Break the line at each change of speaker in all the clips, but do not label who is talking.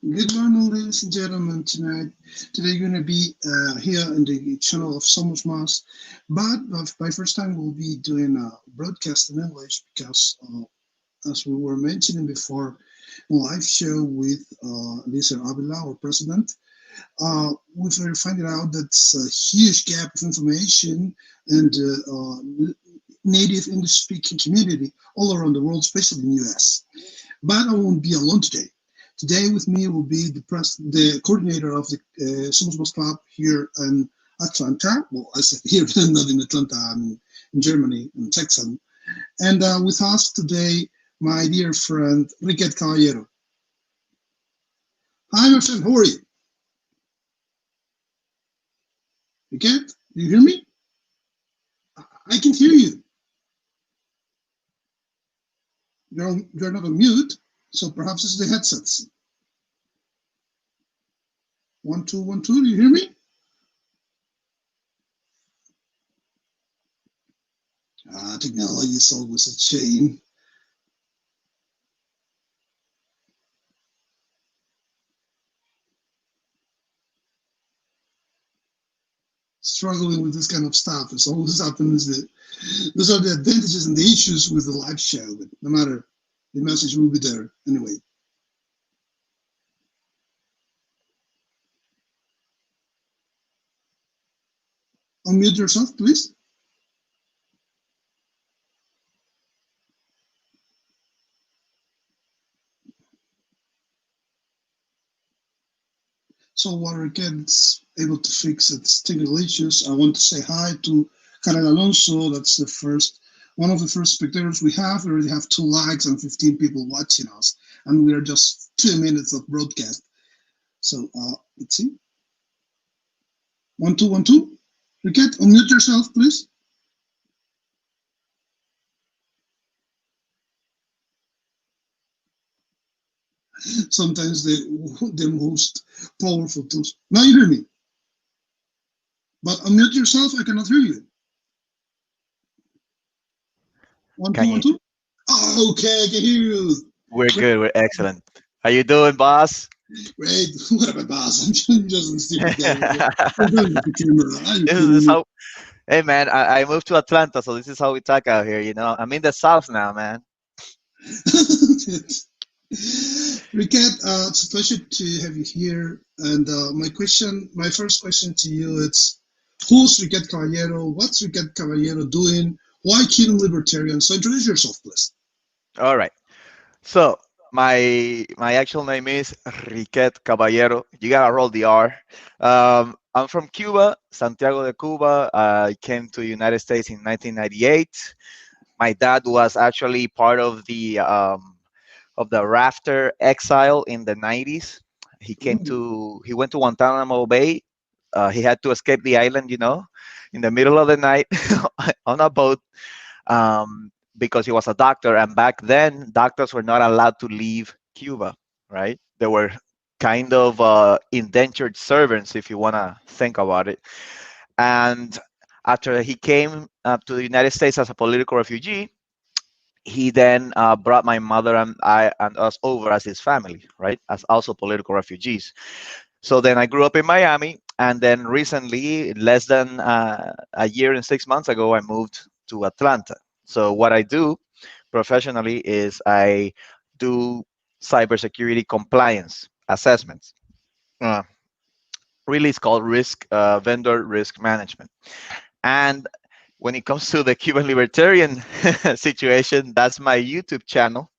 Good morning, ladies and gentlemen. Today you're gonna be here in the channel of Somos Mas, but by first time we'll be doing a broadcast in English because, as we were mentioning before, a live show with Lisa Avila, our president. We're finding out that's a huge gap of information and native English speaking community all around the world, especially in the US. But I won't be alone today. Today with me will be the coordinator of the Somos Mas Club here in Atlanta. Well, I said here, not in Atlanta, I'm in Germany, in Texas. And with us today, my dear friend, Riquet Caballero. Hi, my friend, how are you? Riquet, do you hear me? I can hear you. You're not on mute, so perhaps it's the headsets. 1 2 1 2. Do you hear me? Technology is always a shame. Struggling with this kind of stuff. It's always happens that those are the advantages and the issues with the live show. But no matter, the message will be there anyway. Unmute yourself, please. So while Riquet's able to fix its technical issues, I want to say hi to Karen Alonso. That's one of the first spectators we have. We already have 2 likes and 15 people watching us, and we are just 2 minutes of broadcast. So let's see. 1 2 1 2. Riquet, unmute yourself, please. Sometimes the most powerful tools. Now you hear me, but unmute yourself. I cannot hear you. One two
Can
one
you?
two. Oh, okay, I can hear you.
We're good. We're excellent. How you doing, boss?
Great. What about boss? I'm just a stupid guy. I'm
this
doing with the camera. Are you kidding
is
me?
how. Hey, man. I moved to Atlanta, so this is how we talk out here. I'm in the South now, man.
Riquet, it's a pleasure to have you here. And my first question to you is, who's Riquet Caballero? What's Riquet Caballero doing? Why Cuban libertarian? So introduce yourself, please.
All right. So my actual name is Riquet Caballero. You gotta roll the R. I'm from Cuba, Santiago de Cuba. I came to the United States in 1998. My dad was actually part of the rafter exile in the 90s.
Ooh,
He went to Guantanamo Bay. He had to escape the island, in the middle of the night on a boat, because he was a doctor. And back then, doctors were not allowed to leave Cuba, right? They were kind of indentured servants, if you want to think about it. And after he came to the United States as a political refugee, he then brought my mother and I and us over as his family, right? As also political refugees. So then I grew up in Miami, and then recently, less than a year and 6 months ago, I moved to Atlanta. So what I do professionally is I do cybersecurity compliance assessments. Uh, Really, it's called vendor risk management. And when it comes to the Cuban libertarian situation, that's my YouTube channel.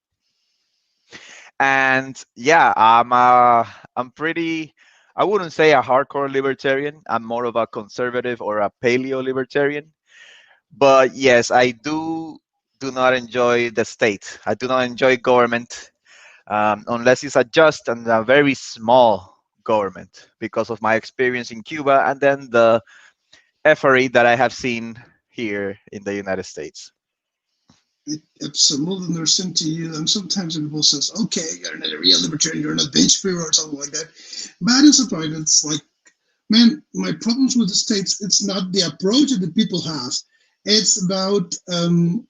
And yeah, I'm pretty. I wouldn't say a hardcore libertarian. I'm more of a conservative or a paleo libertarian. But yes, I do not enjoy the state. I do not enjoy government, unless it's a just and a very small government, because of my experience in Cuba and then the effery that I have seen here in the United States.
I absolutely understand to you. And sometimes people says, okay, you're not a real libertarian, you're not bench freer or something like that. But it's a point. It's like, man, my problems with the states, it's not the approach that the people have. It's about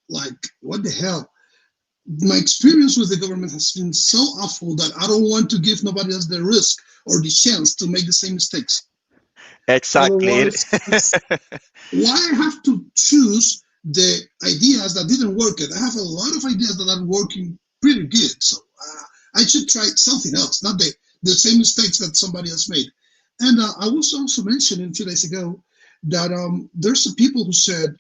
like, what the hell? my experience with the government has been so awful that I don't want to give nobody else the risk or the chance to make the same mistakes.
Exactly.
Otherwise, it's why I have to choose the ideas that didn't work. I have a lot of ideas that are working pretty good, so I should try something else, not the same mistakes that somebody else made. And I was also mentioning a few days ago that there's some people who said,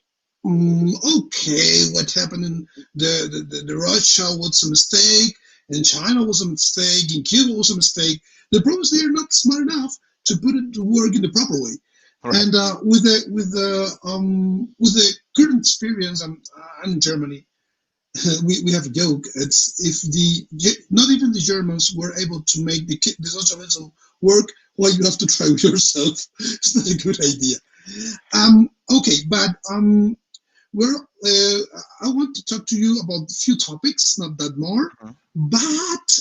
okay, what happened in the Russia was a mistake, and China was a mistake, and Cuba was a mistake. The problem is they're not smart enough to put it to work in the proper way.
Right.
And with the current experience, I'm in Germany. We have a joke. It's if the not even the Germans were able to make the socialism work, well, you have to try yourself. It's not a good idea. Okay, but well, I want to talk to you about a few topics, not that more,
Mhm.
but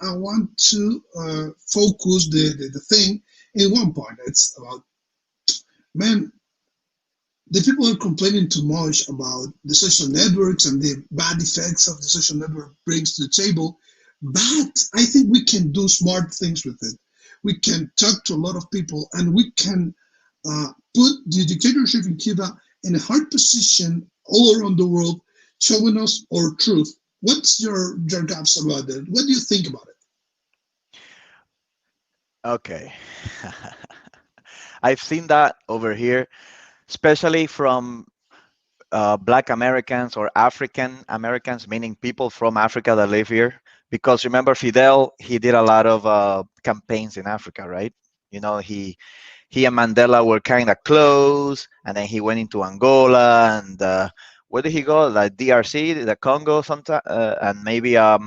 I want to focus the thing in one point. It's about, man, the people are complaining too much about the social networks and the bad effects of the social network brings to the table. But I think we can do smart things with it. We can talk to a lot of people, and we can put the dictatorship in Cuba in a hard position all around the world, showing us our truth. What's your gaps about it? What do you think about it?
Okay. I've seen that over here, especially from Black Americans or African Americans, meaning people from Africa that live here. Because remember, Fidel, he did a lot of campaigns in Africa, right? You know, he and Mandela were kind of close, and then he went into Angola and where did he go? Like DRC, the Congo, sometime, and maybe I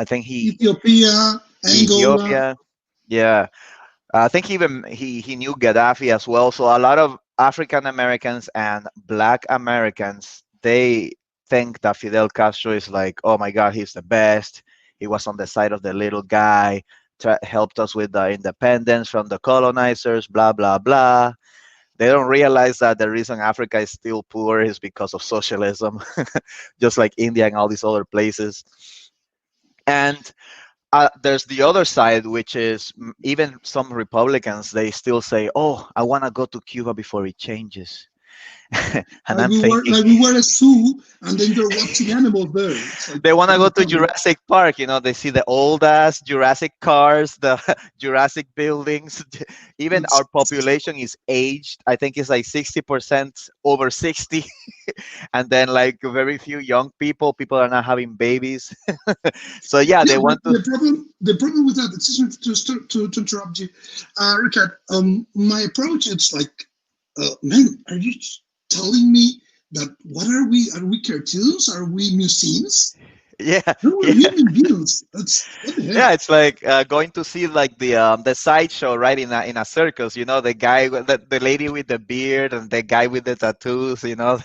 think he
Ethiopia, Angola.
Ethiopia. Yeah, I think even he knew Gaddafi as well. So a lot of African Americans and Black Americans they think that Fidel Castro is like, oh my God, he's the best. He was on the side of the little guy, helped us with the independence from the colonizers, blah blah blah. They don't realize that the reason Africa is still poor is because of socialism, just like India and all these other places. And there's the other side, which is even some Republicans, they still say, "Oh, I want to go to Cuba before it changes." And I'm thinking,
Like we were a zoo, and then you're watching animals there. It's like,
they want to
come
go
on,
to
come on.
Jurassic Park. You know, they see the old ass Jurassic cars, the Jurassic buildings. Even
It's
our population is aged. I think it's like 60% over 60, and then like very few young people. People are not having babies. So yeah,
yeah,
they
but
want to.
the problem with that, it's just to interrupt you, Ricard. My approach it's like, man, are you telling me that what are we? Are we cartoons? Are we museums?
Yeah,
No, we're
yeah.
human beings. That's what the
Yeah,
hell.
it's like going to see like the sideshow, right? In a circus, you know, the guy, the lady with the beard, and the guy with the tattoos. You know,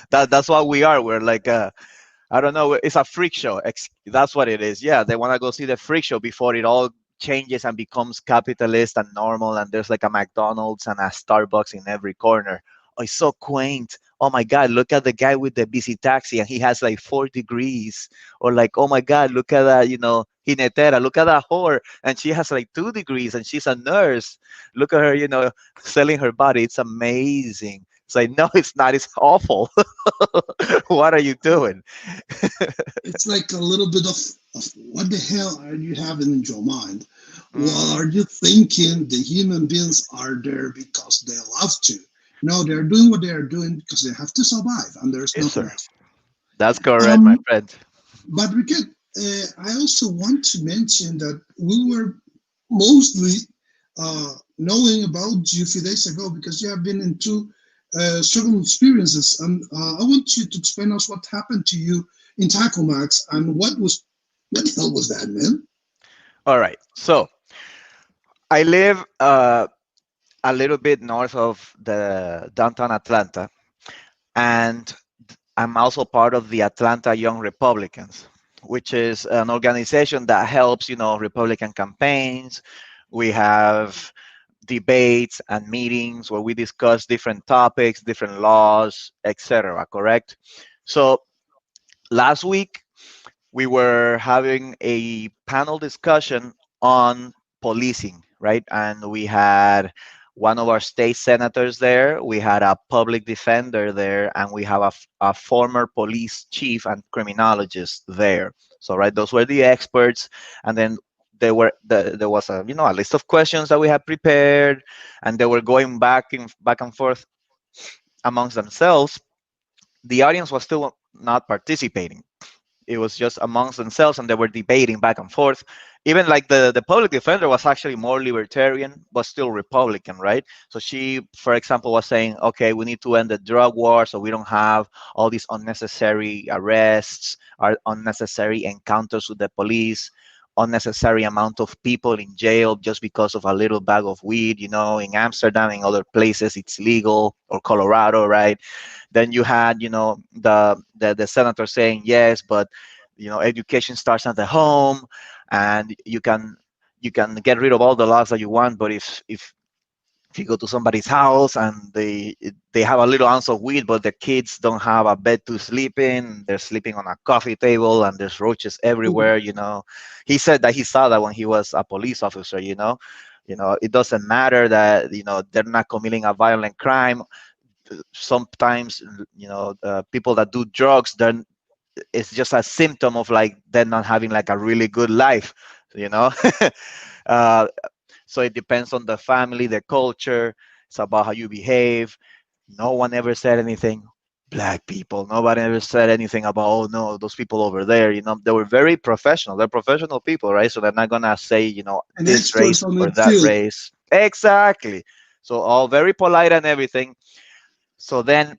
that's what we are. We're like I don't know. It's a freak show. That's what it is. Yeah, they want to go see the freak show before it all changes and becomes capitalist and normal. And there's like a McDonald's and a Starbucks in every corner. Oh, it's so quaint. Oh my God, look at the guy with the busy taxi and he has like 4 degrees. Or like, oh my God, look at that, jinetera, look at that whore. And she has like 2 degrees and she's a nurse. Look at her, selling her body. It's amazing. It's like, no, it's not. It's awful. What are you doing?
It's like a little bit of what the hell are you having in your mind? Well,
Mhm.
are you thinking the human beings are there because they love to? No, they're doing what they are doing because they have to survive, and there's
Yes,
nothing
sir.
else.
That's correct, my
Um,
friend.
but we can. I also want to mention that we were mostly knowing about you a few days ago because you have been into struggle experiences, and I want you to explain us what happened to you in Taco Max and what the hell was that, man?
All right. So I live a little bit north of the downtown Atlanta, and I'm also part of the Atlanta Young Republicans, which is an organization that helps, Republican campaigns. We have debates and meetings where we discuss different topics, different laws, etc. Correct? So last week we were having a panel discussion on policing, right? And we had one of our state senators there, we had a public defender there, and we have a former police chief and criminologist there. So, right, those were the experts. And then there was a a list of questions that we had prepared, and they were going back and forth amongst themselves. The audience was still not participating. It was just amongst themselves, and they were debating back and forth. Even like the public defender was actually more libertarian but still Republican, right? So she, for example, was saying, okay, we need to end the drug war so we don't have all these unnecessary arrests or unnecessary encounters with the police, unnecessary amount of people in jail just because of a little bag of weed. In Amsterdam and other places it's legal, or Colorado, right? Then you had, the senator saying yes, but education starts at the home, and you can get rid of all the laws that you want, but if you go to somebody's house and they have a little ounce of weed, but the kids don't have a bed to sleep in, they're sleeping on a coffee table, and there's roaches everywhere. He said that he saw that when he was a police officer. It doesn't matter that they're not committing a violent crime. Sometimes people that do drugs, then it's just a symptom of like they're not having like a really good life you know uh, so it depends on the family, the culture. It's about how you behave. No one ever said anything black people, nobody ever said anything about, oh no, those people over there. They were very professional. They're professional people, right? So they're not gonna say
And
this
experts
race
on
or
the
that
field.
race. Exactly. So all very polite and everything. So then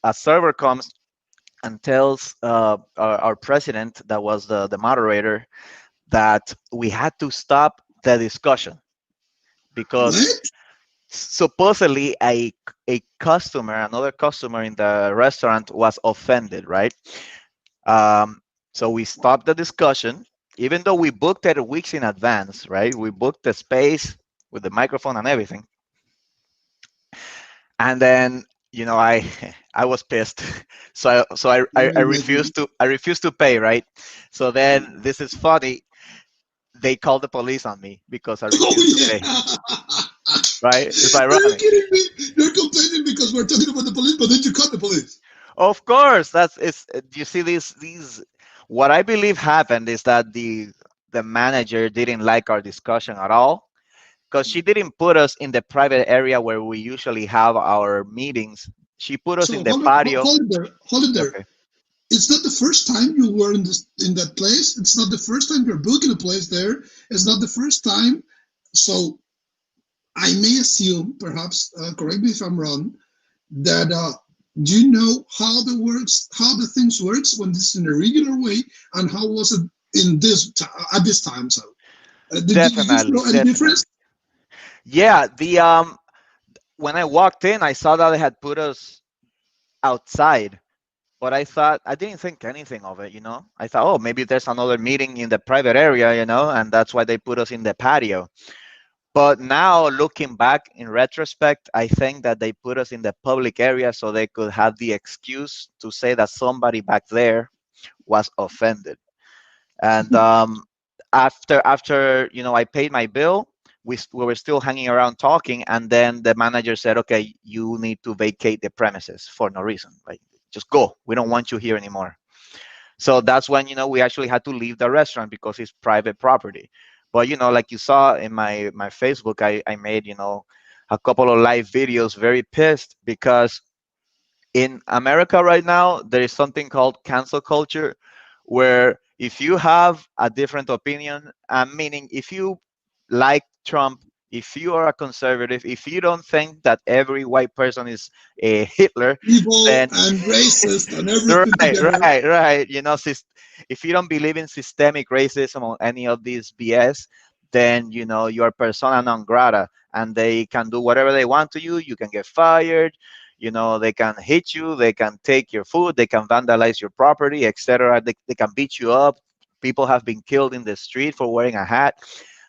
a server comes and tells our president, that was the moderator, that we had to stop the discussion because
What?
supposedly another customer in the restaurant was offended, right? Um, so we stopped the discussion, even though we booked it weeks in advance, right? We booked the space with the microphone and everything. And then I I was pissed. So I
Really?
refused to pay, right? So then this is funny. They called the police on me because I
Oh
refused to pay,
yeah.
right? It's
Are you
ironic.
kidding me? You're complaining because we're talking about the police, but then you cut the police.
Of course, that's it's you see these what I believe happened is that the manager didn't like our discussion at all, because she didn't put us in the private area where we usually have our meetings. She put us in
So
the patio.
hold it there. Hold it there.
Okay.
It's not the first time you were in that place. It's not the first time you're booking a place there. It's not the first time. So I may assume, perhaps, correct me if I'm wrong, that do you know how the things works when this is in a regular way, and how was it in at this time? So, did you
Definitely,
feel any difference?
definitely. Yeah, the when I walked in, I saw that they had put us outside, but I didn't think anything of it. I thought, oh, maybe there's another meeting in the private area, and that's why they put us in the patio. But now looking back in retrospect, I think that they put us in the public area so they could have the excuse to say that somebody back there was offended. And after I paid my bill, we were still hanging around talking, and then the manager said, okay, you need to vacate the premises for no reason, like just go, we don't want you here anymore. So that's when we actually had to leave the restaurant because it's private property. But like you saw in my Facebook, I made a couple of live videos, very pissed because in America right now, there is something called cancel culture, where if you have a different opinion, meaning if you like Trump, if you are a conservative, if you don't think that every white person is a Hitler,
Evil
then
and racist and everything
right,
together.
right. If you don't believe in systemic racism or any of these BS, then you're persona non grata, and they can do whatever they want to you. You can get fired. They can hit you. They can take your food. They can vandalize your property, etc. They can beat you up. People have been killed in the street for wearing a hat.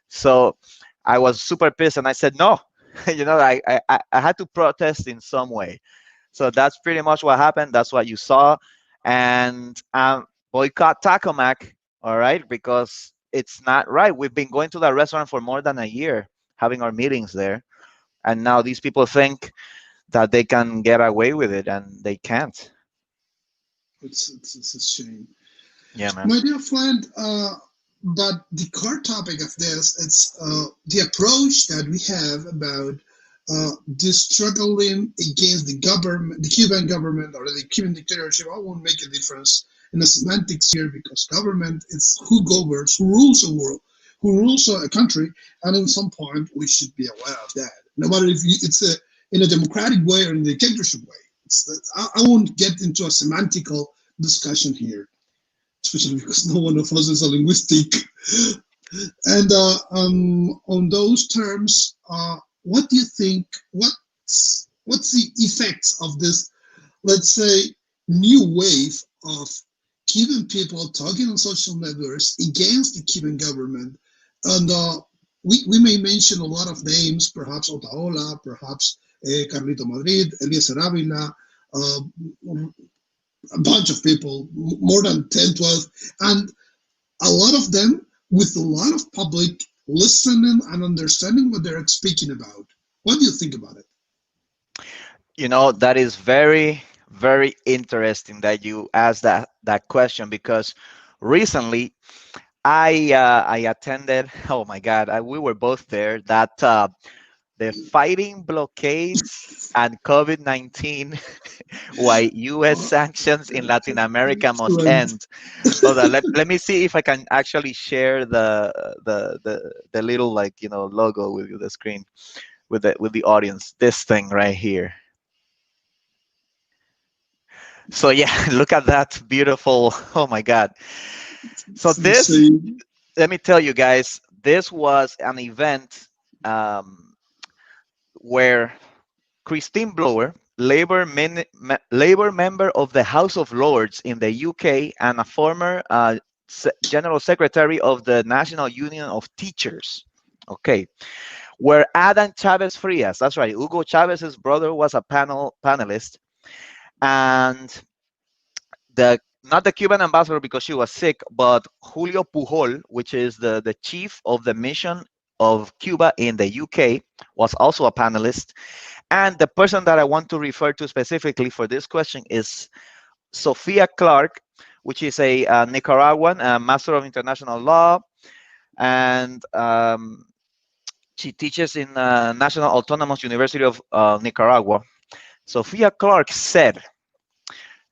So I was super pissed, and I said no. I had to protest in some way. So that's pretty much what happened. That's what you saw. And boycott Taco Mac, all right, because it's not right. We've been going to that restaurant for more than a year, having our meetings there, and now these people think that they can get away with it, and they can't.
It's a shame.
Yeah, man.
My dear friend, but the core topic of this it's the approach that we have about the struggling against the government, the Cuban government or the Cuban dictatorship. I won't make a difference in the semantics here because government is who governs, who rules a world, who rules a country, and in some point we should be aware of that. No matter if it's in a democratic way or in a dictatorship way. I won't get into a semantical discussion here, especially because no one of us is a linguistic. And on those terms, what do you think? What's the effects of this, let's say, new wave of Cuban people talking on social networks against the Cuban government? And we may mention a lot of names, perhaps Otaola, perhaps Carlito Madrid, Eliezer Avila, uh, a bunch of people, more than 10, 12, and a lot of them with a lot of public listening and understanding what they're speaking about. What do you think about it?
That is very, very interesting that you asked that question because recently I attended. Oh my God, we were both there. That the fighting blockades and COVID-19, why U.S. sanctions in Latin America must
Excellent.
end. Hold on, let me see if I can actually share the little like logo with the screen with the audience. This thing right here. So yeah, look at that beautiful. Oh my God. So
It's
this,
insane.
let me tell you guys, this was an event um, where Christine Blower, Labor member of the House of Lords in the UK and a former General Secretary of the National Union of Teachers. Okay, where Adam Chavez Frias, that's right, Hugo Chavez's brother was a panelist, and the not the Cuban ambassador because she was sick, but Julio Pujol, which is the chief of the mission of Cuba in the UK, was also a panelist. And the person that I want to refer to specifically for this question is Sophia Clark, which is a Nicaraguan, a Master of International Law, and she teaches in National Autonomous University of Nicaragua. Sophia Clark said,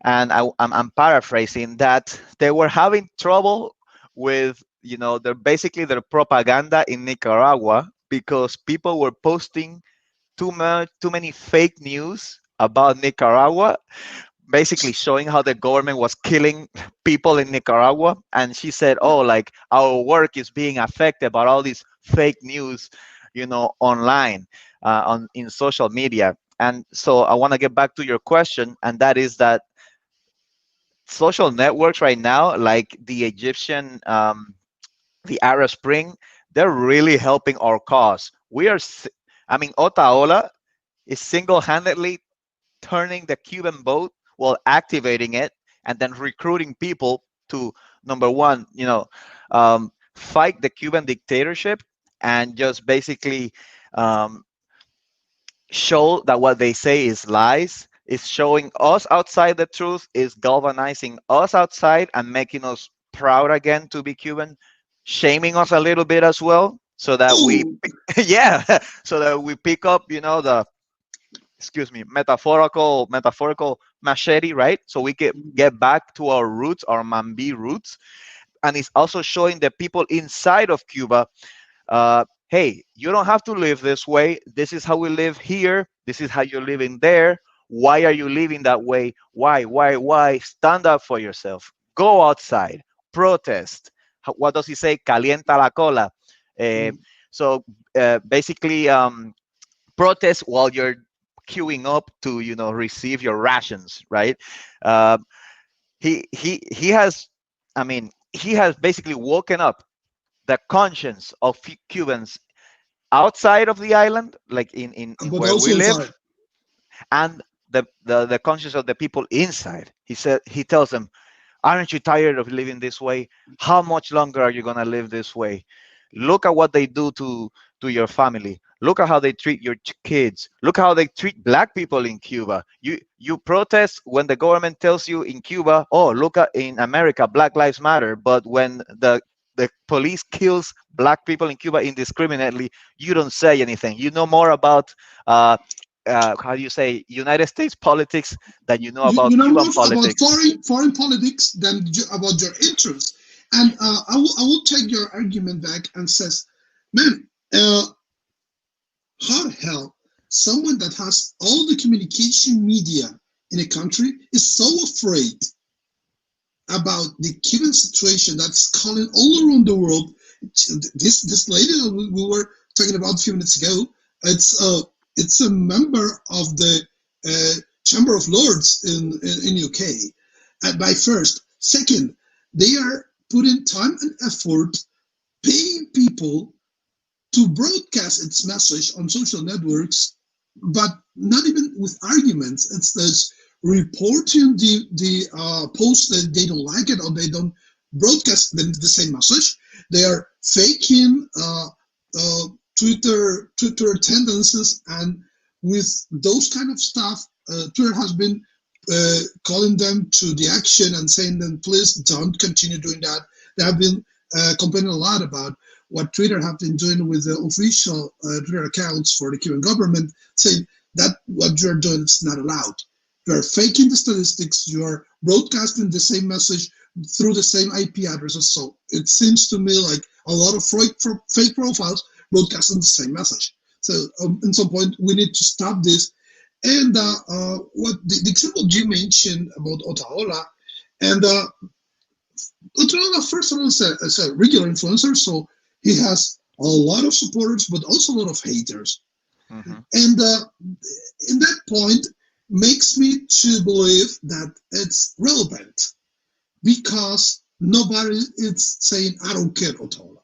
and I'm paraphrasing, that they were having trouble with their propaganda in Nicaragua because people were posting too many fake news about Nicaragua, basically showing how the government was killing people in Nicaragua. And she said, "Oh, like our work is being affected by all these fake news, online, on in social media." And so I want to get back to your question, and that is that social networks right now, like the Egyptian, the Arab Spring, they're really helping our cause. I mean, Otaola is single-handedly turning the Cuban vote while activating it and then recruiting people to, number one, fight the Cuban dictatorship and just basically um, show that what they say is lies, is showing us outside the truth, is galvanizing us outside and making us proud again to be Cuban, shaming us a little bit as well, so that we,
Oh,
yeah, so that we pick up, the, excuse me, metaphorical machete, right? So we get back to our roots, our Mambi roots. And it's also showing the people inside of Cuba, hey, you don't have to live this way. This is how we live here. This is how you're living there. Why are you living that way? Why? Stand up for yourself. Go outside. Protest. What does he say? Calienta la cola. Uh, so basically, protest while you're queuing up to receive your rations, right? Uh, he has, I mean, he has basically woken up the conscience of Cubans outside of the island, like in
but
where we
also
live,
inside.
and the conscience of the people inside. He tells them, Aren't you tired of living this way? How much longer are you going to live this way? Look at what they do to your family. Look at how they treat your kids. Look how they treat black people in Cuba. You protest when the government tells you in Cuba, oh, look at in America, Black Lives Matter. But when the police kills black people in Cuba indiscriminately, you don't say anything. You know more about how do you say United States politics than you know
You
about
know
Cuban
more about
politics.
foreign politics than about your interests. And I will take your argument back and says, man, how the hell someone that has all the communication media in a country is so afraid about the Cuban situation that's calling all around the world. This lady that we were talking about a few minutes ago, it's a member of the Chamber of Lords in UK. By first, second, they are putting time and effort paying people to broadcast its message on social networks, but not even with arguments. It's this reporting the post that they don't like it or they don't broadcast the same message. They are faking uh, Twitter tendencies, and with those kind of stuff, Twitter has been calling them to the action and saying them, please don't continue doing that. They have been complaining a lot about what Twitter have been doing with the official Twitter accounts for the Cuban government, saying that what you're doing is not allowed. You're faking the statistics, you're broadcasting the same message through the same IP addresses. So it seems to me like a lot of fake profiles broadcasting the same message. So at some point, we need to stop this. And what the example you mentioned about Otaola, and Otaola, first of all, is a regular influencer, so he has a lot of supporters, but also a lot of haters.
Hmm.
And in that point, makes me to believe that it's relevant because nobody is saying, I don't care, Otaola.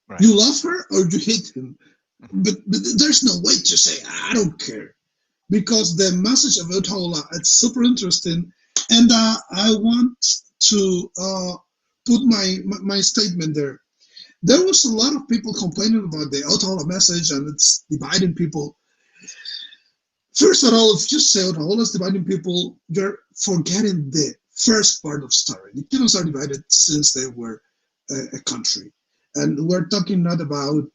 Right.
You love her or you hate him,
Mhm.
but there's no way to say, I don't care. Because the message of Otaola is super interesting, and I want to put my statement there. There was a lot of people complaining about the Otaola message and it's dividing people. First of all, if you say Otaola is dividing people, you're forgetting the first part of the story. The Cubans are divided since they were a country. And we're talking not about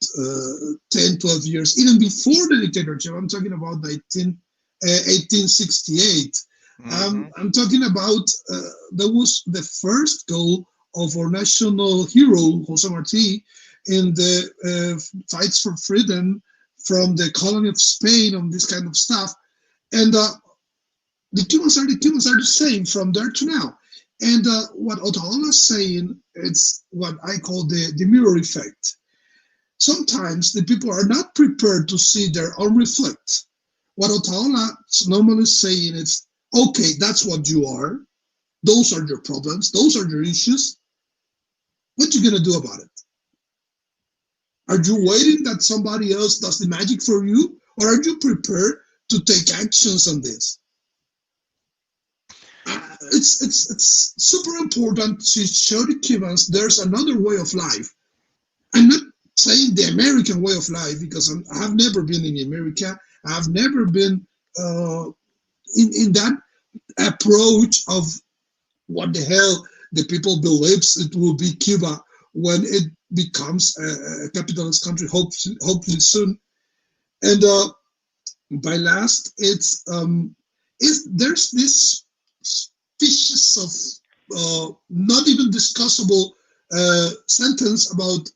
10, 12 years, even before the dictatorship. I'm talking about 1868.
Hmm.
I'm talking about that was the first goal of our national hero, Jose Marti, in the fights for freedom from the colony of Spain on this kind of stuff. And the Cubans are the same from there to now. And what Otaola is saying, it's what I call the mirror effect. Sometimes the people are not prepared to see their own reflect. What Otaola is normally saying is, okay, that's what you are. Those are your problems. Those are your issues. What you gonna do about it? Are you waiting that somebody else does the magic for you, or are you prepared to take actions on this? It's super important to show the Cubans there's another way of life. I'm not saying the American way of life because I have never been in America. I've never been in that approach of what the hell the people believes it will be Cuba when it becomes a capitalist country, hopefully soon. And by last, it's there's this species of not even discussable sentence about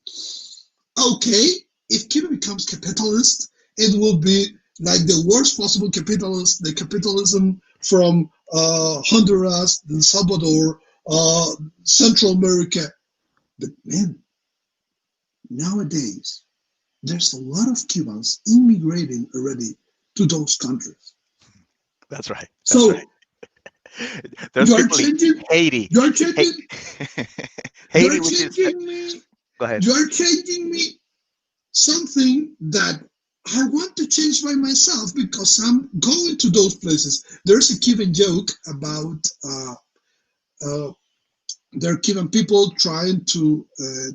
okay, if Cuba becomes capitalist, it will be like the worst possible capitalist, the capitalism from Honduras, El Salvador, Central America. But man, nowadays, there's a lot of Cubans immigrating already to those countries.
That's right. That's right.
So
There's
you're
people in
changing,
Haiti.
you're
Hey,
changing,
Haiti,
you're
which is
changing me,
go ahead.
you're changing me something that I want to change by myself because I'm going to those places. There's a Cuban joke about There are Cuban people trying to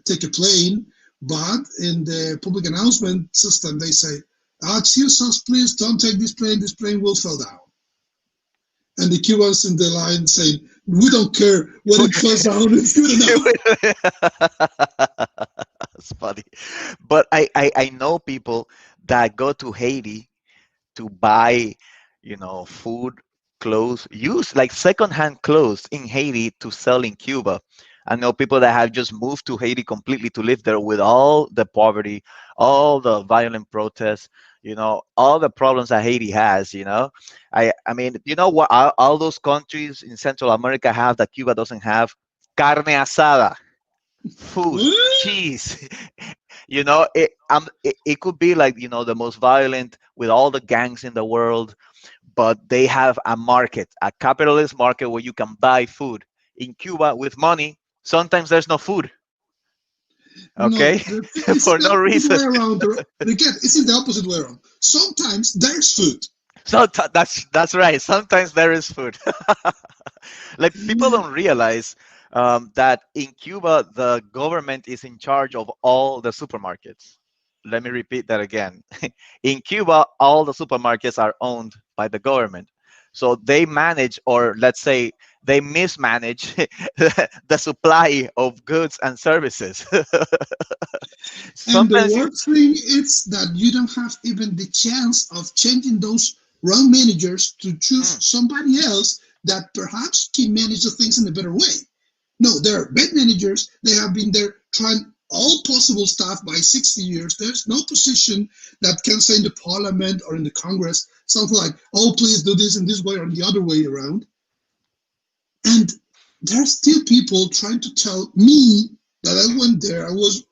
take a plane, but in the public announcement system, they say, excuse us, please don't take this plane will fall down. And the Cubans in the line saying, we don't care what it falls down, it's good enough.
That's funny. But I know people that go to Haiti to buy, food, clothes, use like secondhand clothes in Haiti to sell in Cuba. I know people that have just moved to Haiti completely to live there with all the poverty, all the violent protests, all the problems that Haiti has, I mean, you know what all those countries in Central America have that Cuba doesn't have? Carne asada, food, cheese. It could be like, the most violent with all the gangs in the world, but they have a market, a capitalist market where you can buy food. In Cuba with money, sometimes there's no food.
No,
Okay.
the thing is
For
the
no
opposite
reason.
way around. Again, it's in the opposite way around. Sometimes there's food.
So that's right, sometimes there is food. Like, people don't realize that in Cuba the government is in charge of all the supermarkets. Let me repeat that again. In Cuba, all the supermarkets are owned by the government. So they manage, or let's say they mismanage the supply of goods and services.
And the
Sometimes you,
worst thing is that you don't have even the chance of changing those wrong managers to choose
mm,
somebody else that perhaps can manage the things in a better way. No, they're bad managers. They have been there trying all possible stuff by 60 years. There's no position that can say in the parliament or in the Congress something like, oh, please do this in this way or the other way around. And there's still people trying to tell me that I went there. I was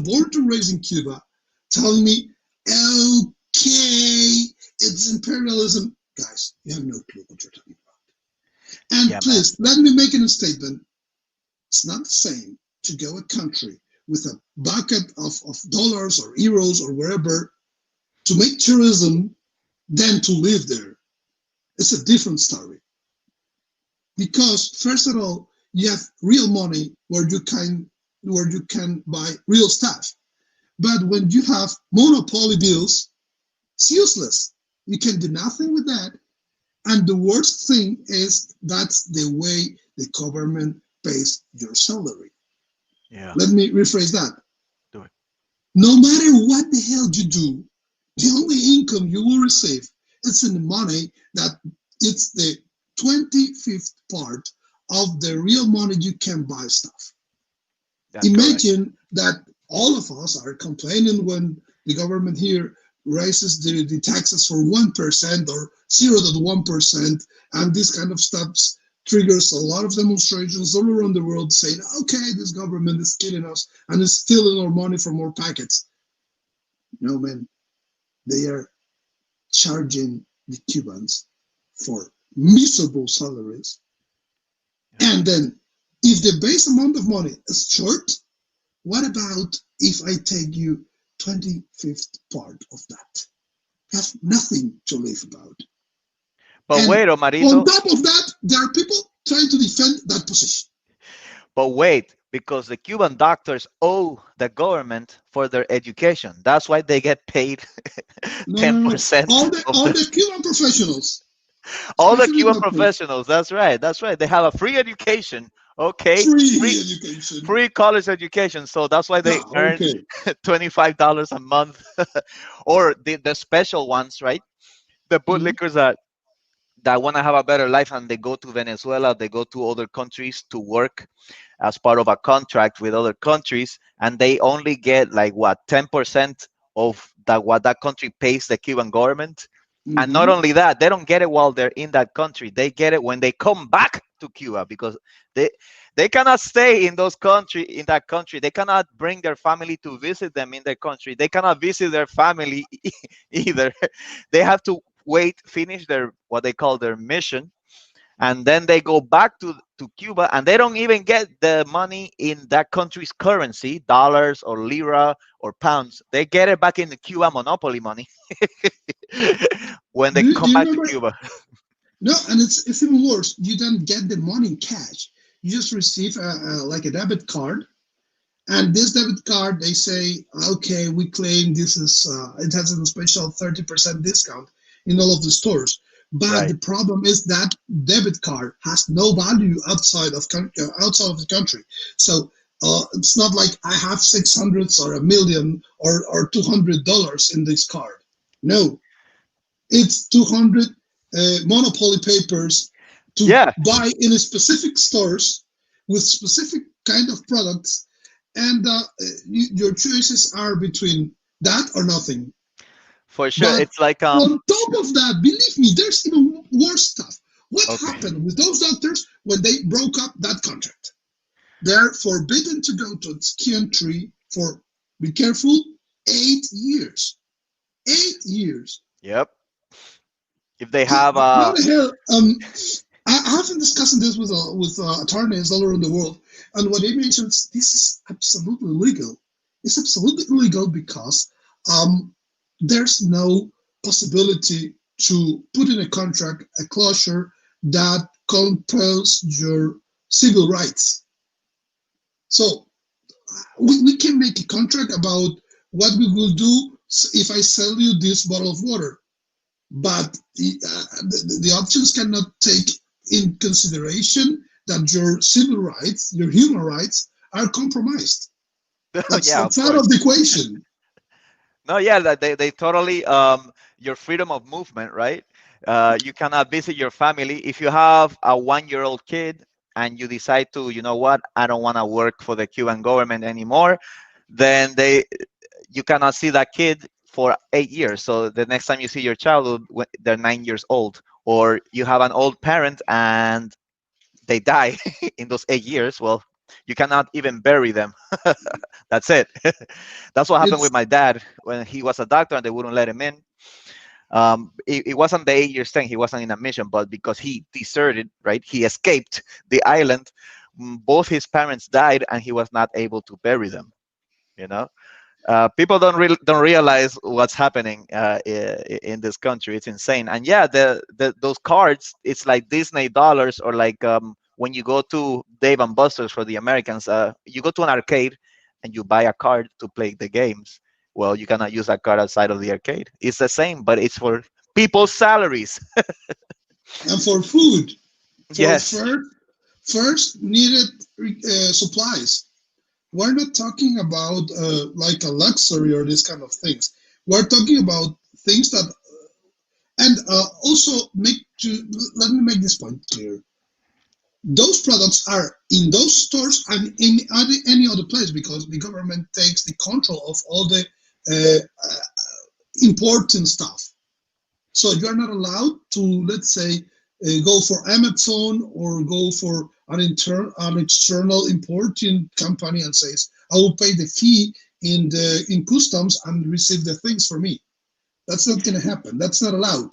born to raise in Cuba, telling me, okay, it's imperialism. Guys, you have no clue what you're talking about. And
yeah, man.
please let me make a statement. It's not the same to go a country with a bucket of dollars or euros or wherever to make tourism than to live there. It's a different story. Because first of all, you have real money where you can buy real stuff. But when you have monopoly bills, it's useless. You can do nothing with that. And the worst thing is that's the way the government pays your salary.
Yeah,
Let me rephrase that.
do it.
No matter what the hell you do, the only income you will receive is in the money that it's the 25th part of the real money you can buy stuff.
That's correct.
Imagine that all of us are complaining when the government here raises the taxes for 1% or 0.1%, and this kind of stuff triggers a lot of demonstrations all around the world saying, okay, this government is killing us and is stealing our money from our pockets. No, man, they are charging the Cubans for miserable salaries.
Yeah.
And then, if the base amount of money is short, what about if I take you 25th part of that? You have nothing to live about.
But
And
wait,
on
Omarito.
top of that, there are people trying to defend that position.
But wait, because the Cuban doctors owe the government for their education. That's why they get paid
No, no, no.
10% of
All
the
the Cuban professionals,
all the
especially
Cuban
doctors,
professionals. That's right. That's right. They have a free education. Okay,
free
free
education.
free college education. So that's why they
Ah,
earn
okay.
$25 a month, or the special ones, right? The
Mhm.
bootlickers that want to have a better life, and they go to Venezuela, they go to other countries to work as part of a contract with other countries, and they only get like what, 10% of that what that country pays the Cuban government. And not
Mhm.
only that, they don't get it while they're in that country. They get it when they come back to Cuba, because they they cannot stay in that country. They cannot bring their family to visit them in their country. They cannot visit their family either. They have to wait, finish their what they call their mission, and then they go back to Cuba, and they don't even get the money in that country's currency, dollars or lira or pounds. They get it back in the Cuba monopoly money when they
Do
come
you
back to
remember?
Cuba.
No, and it's even worse. You don't get the money in cash. You just receive like a debit card, and this debit card, they say, okay, we claim this is it has a special 30% discount in all of the stores. But
Right.
the problem is that debit card has no value outside of the country. So it's not like I have 600 or a million or $200 in this card. No, it's 200 monopoly papers to
Yeah,
buy in a specific stores with specific kind of products, and your choices are between that or nothing.
for sure.
But
It's like
on top of that, believe me, there's even worse stuff. What
okay.
happened with those doctors when they broke up that contract? They're forbidden to go to its country for, be careful, 8 years. 8 years.
Yep. If they
How,
have
how the hell? I've been discussing this with attorneys all around the world, and what they mentioned is this is absolutely illegal. It's absolutely illegal because there's no possibility to put in a contract a clause that compels your civil rights. So we can make a contract about what we will do if I sell you this bottle of water, but the options cannot take in consideration that your civil rights, your human rights, are compromised.
yeah, of
That's out
course.
of the equation.
No, yeah, that they totally your freedom of movement, right? You cannot visit your family if you have a 1 year old kid and you decide to, you know what, I don't want to work for the Cuban government anymore, then you cannot see that kid for 8 years. So the next time you see your child, they're 9 years old, or you have an old parent and they die in those 8 years. Well, you cannot even bury them. That's it. That's what happened with
It's
my dad when he was a doctor and they wouldn't let him in. It wasn't the 8 years thing. He wasn't in a mission, but because he deserted, right? He escaped the island. Both his parents died, and he was not able to bury them. You know, people don't realize what's happening in this country. It's insane. And yeah, those cards, it's like Disney dollars, or like when you go to Dave and Buster's for the Americans, you go to an arcade and you buy a card to play the games. Well, you cannot use that card outside of the arcade. It's the same, but it's for people's salaries.
and for food, for
Yes.
first needed supplies. We're not talking about like a luxury or these kind of things. We're talking about things that, and also let me make this point clear. Those products are in those stores and in any other place because the government takes the control of all the important stuff. So you're not allowed to, let's say, go for Amazon or go for an external importing company and says, I will pay the fee in customs and receive the things for me. That's not going to happen. That's not allowed.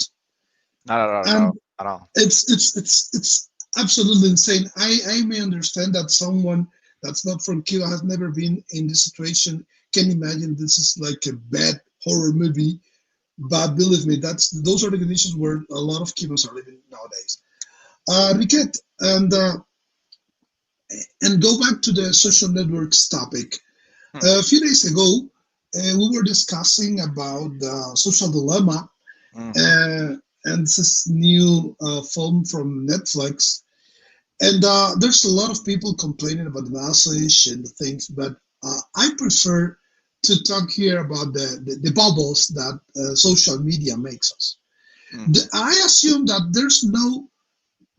Not at all. At
And
all. At all.
it's absolutely insane. I may understand that someone that's not from Cuba has never been in this situation can imagine this is like a bad horror movie, but believe me, those are the conditions where a lot of Cubans are living nowadays. Riquet, and go back to the social networks topic.
Hmm.
A few days ago, we were discussing about the social dilemma,
Hmm.
uh, and this new film from Netflix. And there's a lot of people complaining about the message and the things, but I prefer to talk here about the bubbles that social media makes us.
Hmm.
I assume that there's no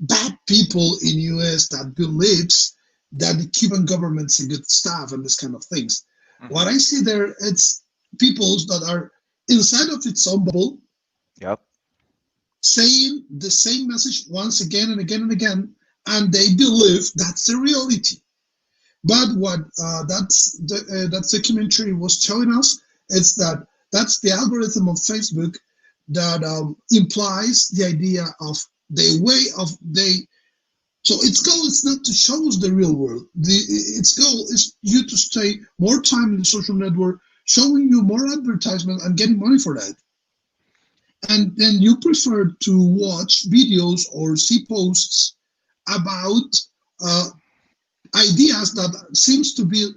bad people in US that believes that the Cuban government's a good stuff and this kind of things. What
Hmm.
I see there, it's people that are inside of its own bubble
Yep.
saying the same message once again and again and again, and they believe that's the reality. But what that documentary was showing us is that that's the algorithm of Facebook that implies the idea of the way of they. So its goal is not to show us the real world. Its goal is you to stay more time in the social network, showing you more advertisement and getting money for that. And then you prefer to watch videos or see posts about uh, ideas that seems to be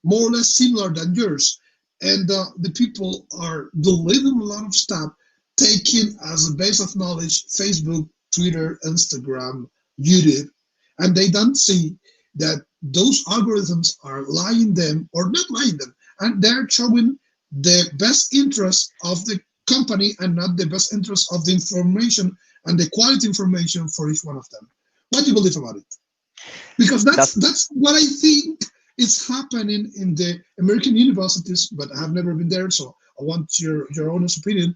more or less similar than yours, and the people are believing a lot of stuff, taking as a base of knowledge Facebook, Twitter, Instagram, YouTube, and they don't see that those algorithms are lying them or not lying them, and they're showing the best interest of the company and not the best interest of the information and the quality information for each one of them. What do you believe about it? Because
That's
that's what I think is happening in the American universities, but I have never been there, so I want your honest opinion.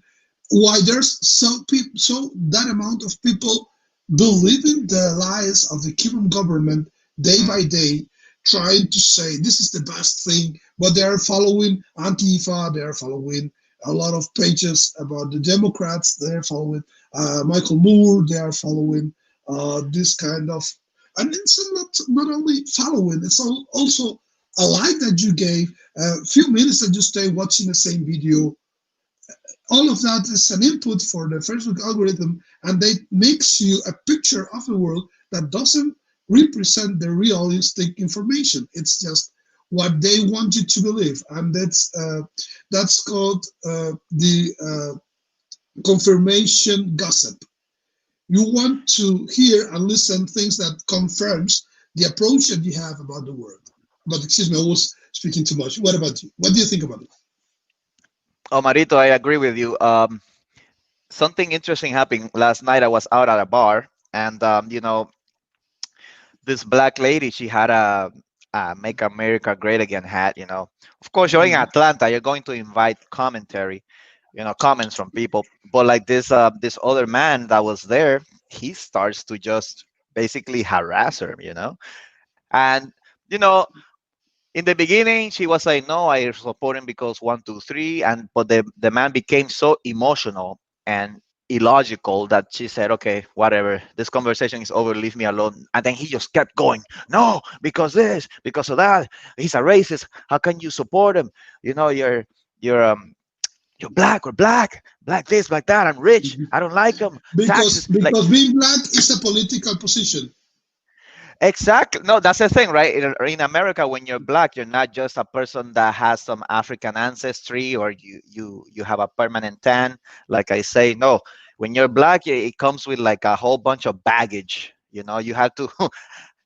Why there's so that amount of people believing the lies of the Cuban government day by
mm,
day, trying to say this is the best thing, but they are following Antifa, they are following a lot of pages about the Democrats, they're following Michael Moore, they are following this kind of, and it's not only following, it's also a like that you gave, a few minutes that you stay watching the same video. All of that is an input for the Facebook algorithm, and they makes you a picture of the world that doesn't represent the realistic information. It's just what they want you to believe, and that's called the confirmation gossip. You want to hear and listen things that confirms the approach that you have about the world. But excuse me, I was speaking too much. What about you? What do you think about it?
oh, Marito, I agree with you. Something interesting happened last night. I was out at a bar, and this black lady, she had a "Make America Great Again" hat. Of course, you're in
Mhm.
Atlanta, you're going to invite commentary, comments from people. But like this other man that was there, he starts to just basically harass her. And you know, in the beginning, she was like, "No, I support him because one, two, three," and but the man became so emotional and illogical that she said, "Okay, whatever. This conversation is over. Leave me alone." And then he just kept going. No, because this, because of that. He's a racist. How can you support him? You're you're black or black this, black that. I'm rich. I don't like him.
Because
Taxes, like
being black is a political position.
exactly. No, that's the thing, right? In America, when you're black, you're not just a person that has some African ancestry or you have a permanent tan. Like I say, no. When you're black, it comes with like a whole bunch of baggage. You have to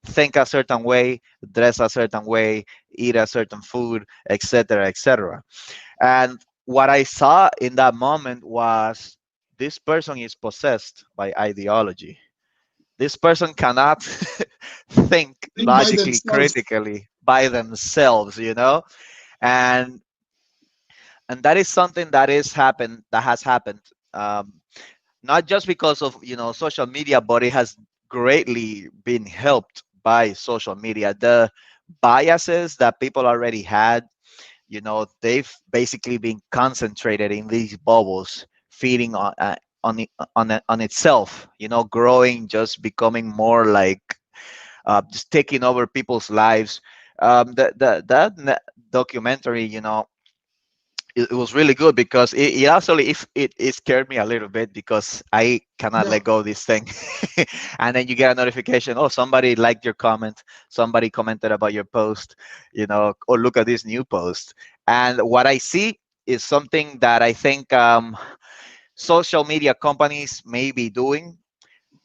think a certain way, dress a certain way, eat a certain food, etc., etc. And what I saw in that moment was this person is possessed by ideology. This person cannot think
Think by
logically,
themselves.
critically by themselves. And that is something that has happened, um, not just because of social media, but it has greatly been helped by social media. The biases that people already had, they've basically been concentrated in these bubbles, feeding on itself, growing, just becoming more like just taking over people's lives. Documentary, it was really good because it actually it scared me a little bit because I cannot
Yeah,
let go of this thing. And then you get a notification, oh, somebody liked your comment, somebody commented about your post, or look at this new post. And what I see is something that I think social media companies may be doing,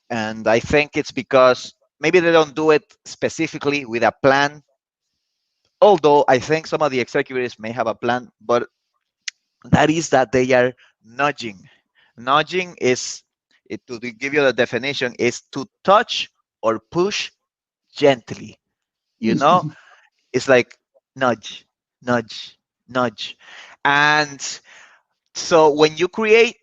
and I think it's because maybe they don't do it specifically with a plan, although I think some of the executives may have a plan, but that is that they are nudging. Nudging is, to give you the definition, is to touch or push gently. You know, it's like nudge, nudge, nudge. And so when you create,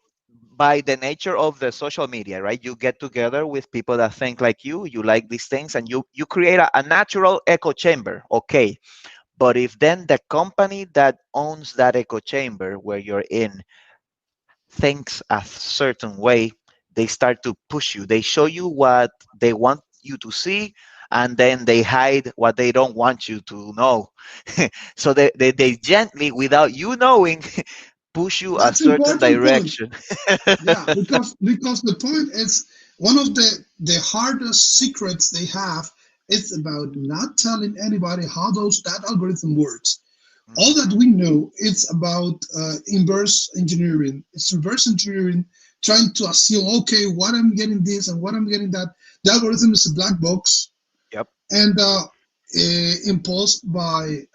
by the nature of the social media, right, you get together with people that think like you like these things, and you create a natural echo chamber. Okay, but if then the company that owns that echo chamber where you're in thinks a certain way, they start to push you. They show you what they want you to see, and then they hide what they don't want you to know. So they gently, without you knowing, push you a
that's
certain
important point.
direction.
Yeah, because the point is one of the hardest secrets they have It's about not telling anybody how that algorithm works. All that
Hmm.
we know, it's about inverse engineering. It's reverse engineering, trying to assume, okay, what I'm getting this and what I'm getting that. The algorithm is a black box,
Yep.
and imposed by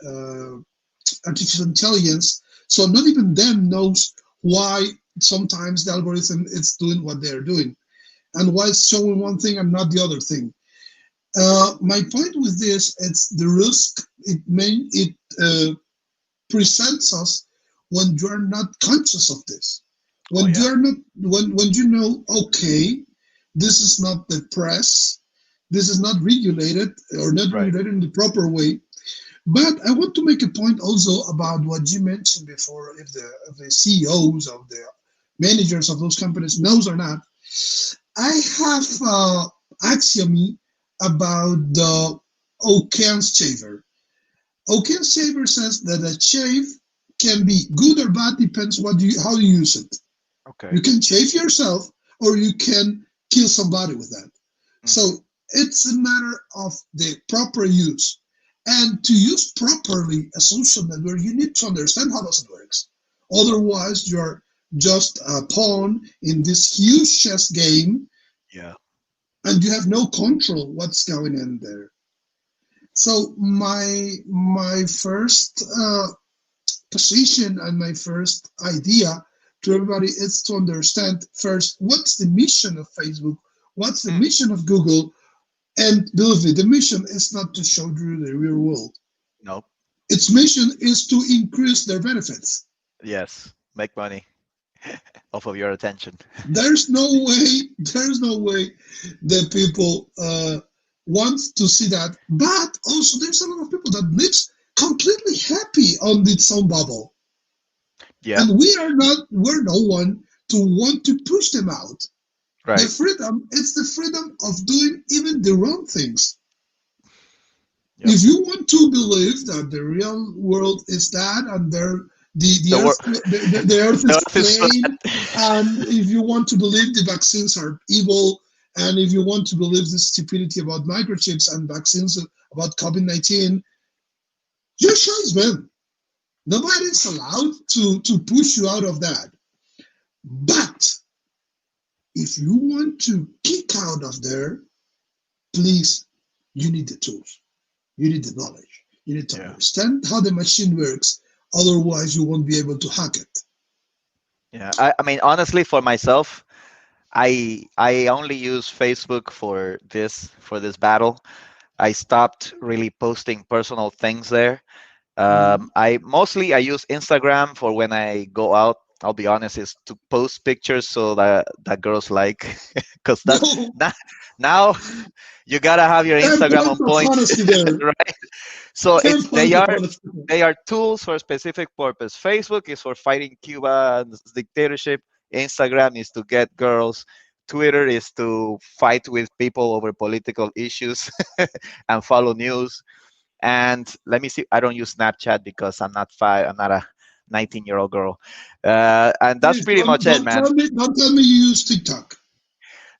artificial intelligence. So not even them knows why sometimes the algorithm is doing what they're doing and why it's showing one thing and not the other thing. My point with this, it's the risk it presents us when you are not conscious of this.
Oh
When you
yeah.
are not, when you know, okay, this is not the press, this is not regulated or not
Right.
regulated in the proper way. But I want to make a point also about what you mentioned before, if the CEOs of the managers of those companies knows or not. I have axiom about the Occam's shaver. Occam's shaver says that a shave can be good or bad, depends how you use it. You
Okay.
can shave yourself, or you can kill somebody with that.
Hmm.
So it's a matter of the proper use. And to use properly a social network, you need to understand how it works. Otherwise, you're just a pawn in this huge chess game,
Yeah.
and you have no control what's going in there. So my first position and my first idea to everybody is to understand first what's the mission of Facebook, what's the
Hmm.
mission of Google, and believe me, the mission is not to show you the real world.
Nope.
Its mission is to increase their benefits.
Yes. Make money off of your attention.
There's no way that people want to see that. But also, there's a lot of people that lives completely happy on its own bubble,
Yep.
and we're no one to want to push them out. The
Right.
freedom, it's the freedom of doing even the wrong things.
Yep.
If you want to believe that the real world is that, and
The word.
the earth
The
is
earth is
plain,
flat.
and if you want to believe the vaccines are evil, and if you want to believe the stupidity about microchips and vaccines about COVID-19, your choice, man. Nobody's allowed to push you out of that. But if you want to kick out of there, please, you need the tools. You need the knowledge. You need to
Yeah.
understand how the machine works. Otherwise, you won't be able to hack it.
Yeah. I mean, honestly, for myself, I only use Facebook for this battle. I stopped really posting personal things there.
Mhm.
I use Instagram for when I go out. I'll be honest, is to post pictures so that girls like, because that
No,
now, now you gotta have your
10
Instagram
points
on
of
point,
honesty there.
right? So
10
they
points of
are
honesty.
tools for a specific purpose. Facebook is for fighting Cuba and dictatorship. Instagram is to get girls. Twitter is to fight with people over political issues and follow news. And let me see, I don't use Snapchat because I'm not a 19-year-old girl. And that's
Please
pretty much it, man.
don't tell me you use TikTok.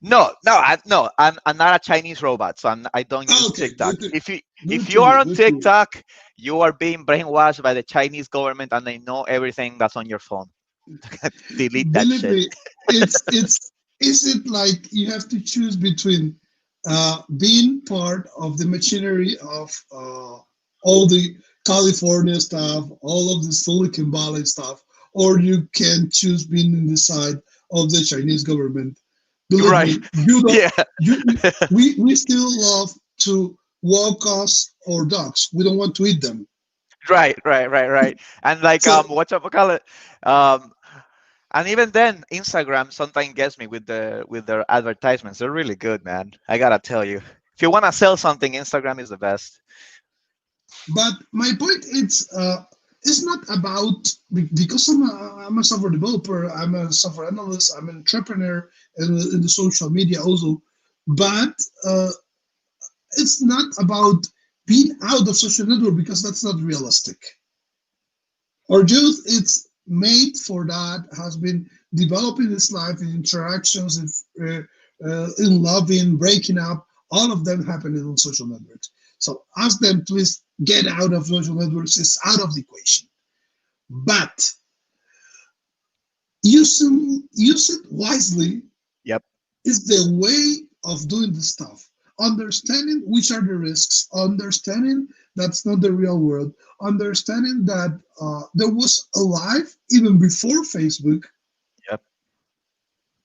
No, I'm not a Chinese robot, so I don't
Ah,
use
okay,
TikTok. If
good to
you
you,
are on
good to you.
TikTok, you are being brainwashed by the Chinese government, and they know everything that's on your phone. Delete that
Believe
shit.
me, it's is it like you have to choose between being part of the machinery of all the California stuff, all of the Silicon Valley stuff, or you can choose being in the side of the Chinese government. Believe
Right.
me, you don't.
Yeah.
We still love to walk us or dogs. We don't want to eat them.
Right. And like
So,
what you call it? Um, and even then, Instagram sometimes gets me with their advertisements. They're really good, man. I gotta tell you. If you wanna sell something, Instagram is the best.
but my point is, it's not about because I'm a software developer, I'm a software analyst, I'm an entrepreneur in the social media also, but it's not about being out of social network because that's not realistic. Our youth, it's made for that, has been developing its life in interactions, in loving, breaking up. All of them happening on social networks. So ask them, please get out of social networks. It's out of the equation. But use it wisely
Yep.
is the way of doing the stuff. Understanding which are the risks, understanding that's not the real world, understanding that there was a life even before Facebook,
Yep.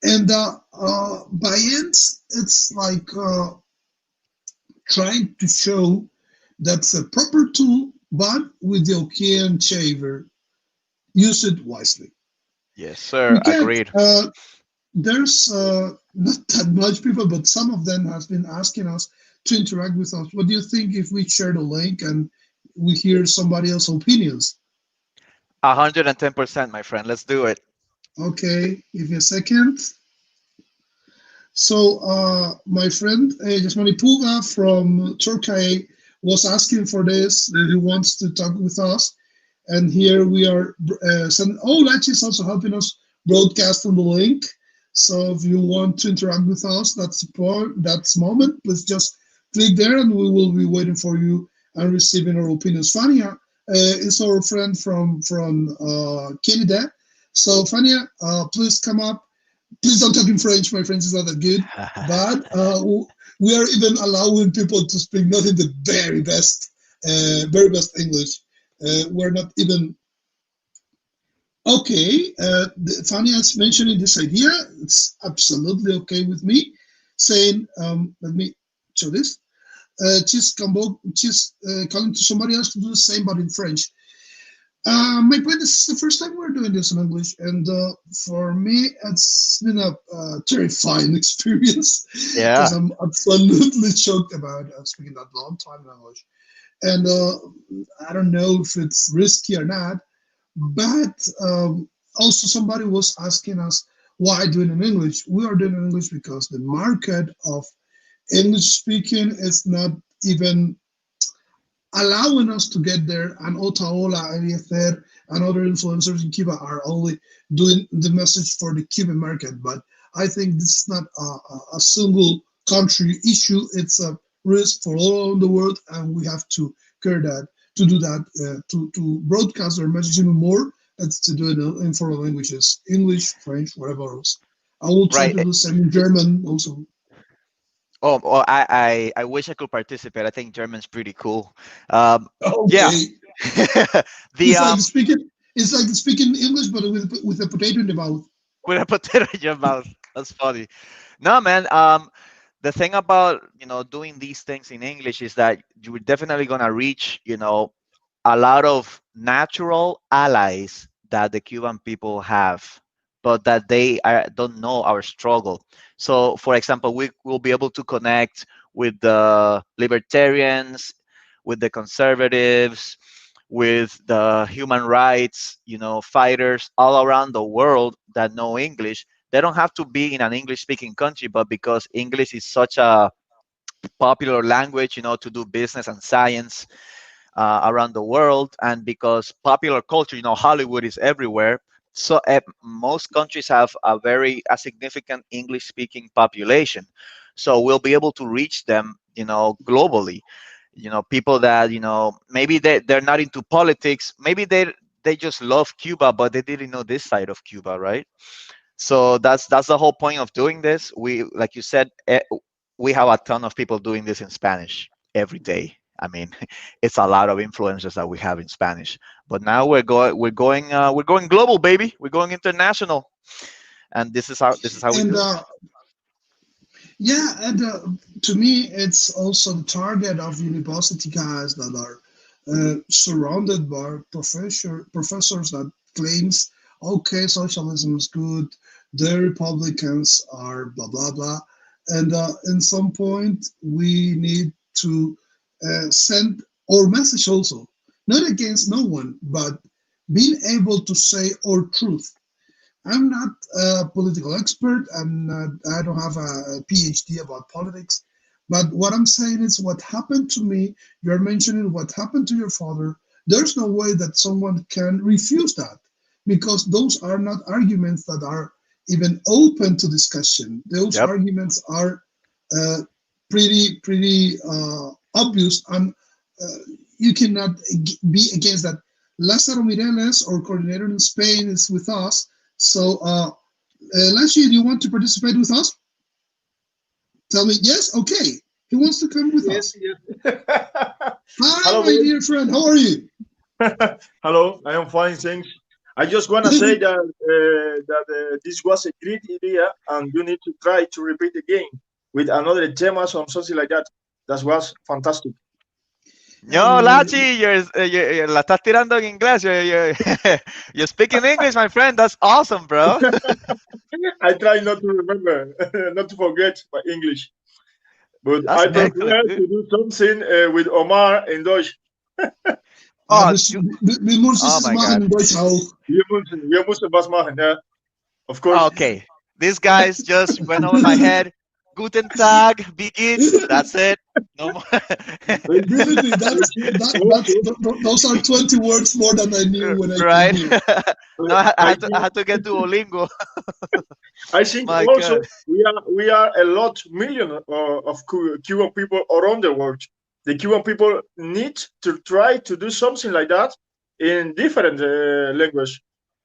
and by ends, it's like trying to show that's a proper tool, but with the okay and shaver, use it wisely.
Yes, sir.
We get
Agreed.
there's not that much people, but some of them has been asking us to interact with us. What do you think if we share the link and we hear somebody else's opinions?
110%, my friend. Let's do it.
Okay, give me a second. So, my friend Jasmani Puga from Turkey was asking for this. He wants to talk with us. And here we are sending. Oh, Lachi is also helping us broadcast on the link. So if you want to interact with us, that's the point, that's moment. Please just click there, and we will be waiting for you and receiving our opinions. Fania is our friend from Canada. So Fania, please come up. Please don't talk in French. My French is not that good, but we are even allowing people to speak not in the very best English. We're not even okay. Fanny is mentioning this idea. It's absolutely okay with me. Saying, let me show this. She's calling to somebody else to do the same, but in French. My point is the first time we're doing this in English, and for me, it's been a terrifying experience because
Yeah.
I'm absolutely shocked about speaking that long time in English. And I don't know if it's risky or not, but also somebody was asking us why doing in English. We are doing in English because the market of English speaking is not even allowing us to get there. And Otaola, Eliezer, and other influencers in Cuba are only doing the message for the Cuban market. But I think this is not a single country issue. It's a risk for all around the world, and we have to care that to do that to broadcast our message even more. That's to do it in foreign languages, English, French, whatever else. I will try
Right.
to do the same in German also.
Oh, well, I wish I could participate. I think German's pretty cool. Um, yeah.
Okay,
the
it's like speaking. It's like speaking English, but with a potato in the mouth.
with a potato in your mouth. That's funny. No, man. The thing about doing these things in English is that you're definitely gonna reach a lot of natural allies that the Cuban people have, but that they don't know our struggle. So, for example, we will be able to connect with the libertarians, with the conservatives, with the human rights, fighters all around the world that know English. They don't have to be in an English-speaking country, but because English is such a popular language, to do business and science around the world, and because popular culture, Hollywood is everywhere. So most countries have a significant English speaking population, so we'll be able to reach them globally. People that maybe they're not into politics, maybe they just love Cuba, but they didn't know this side of Cuba, right? So that's the whole point of doing this. We, like you said, we have a ton of people doing this in Spanish every day. I mean, it's a lot of influencers that we have in Spanish. But now we're going global, baby. We're going international, and this is how we
And
do it.
yeah, and to me, it's also the target of university guys that are surrounded by professors that claims, okay, socialism is good, the Republicans are blah blah blah, and in some point we need to send our message also, not against no one, but being able to say our truth. I'm not a political expert. I don't have a PhD about politics. But what I'm saying is what happened to me. You're mentioning what happened to your father. There's no way that someone can refuse that because those are not arguments that are even open to discussion. Those
Yep.
arguments are uh, pretty obvious, and uh, you cannot be against that. Lázaro Mireles, our coordinator in Spain, is with us. So, Lachi, do you want to participate with us? Tell me yes. Okay, he wants to come with
Yes,
us.
yes.
Hi,
Hello,
my
guys.
dear friend. How are you?
Hello, I am fine, thanks. I just want to say that this was a great idea, and you need to try to repeat again with another theme or something like that. That was fantastic.
No,
we,
Lachi, la estás tirando en inglés. You're speaking English, my friend. That's awesome, bro.
I try not to remember, not to forget my English, but
That's
I
excellent,
prefer
dude.
to do something with Omar in Deutsch.
Oh,
wir müssen
oh
es
my God.
machen in Deutsch auch.
Wir müssen was machen, yeah, of course.
Okay, these guys just went over my head. Guten Tag, wie geht's? That's it. No more.
Thank you.
Believe me,
Thank you. Also,
those are 20 words more than I knew when I came
Right?
here.
No,
I
I
think
had to get Duolingo.
I think
My
also
God.
we are a lot million of Cuban people around the world. The Cuban people need to try to do something like that in different language.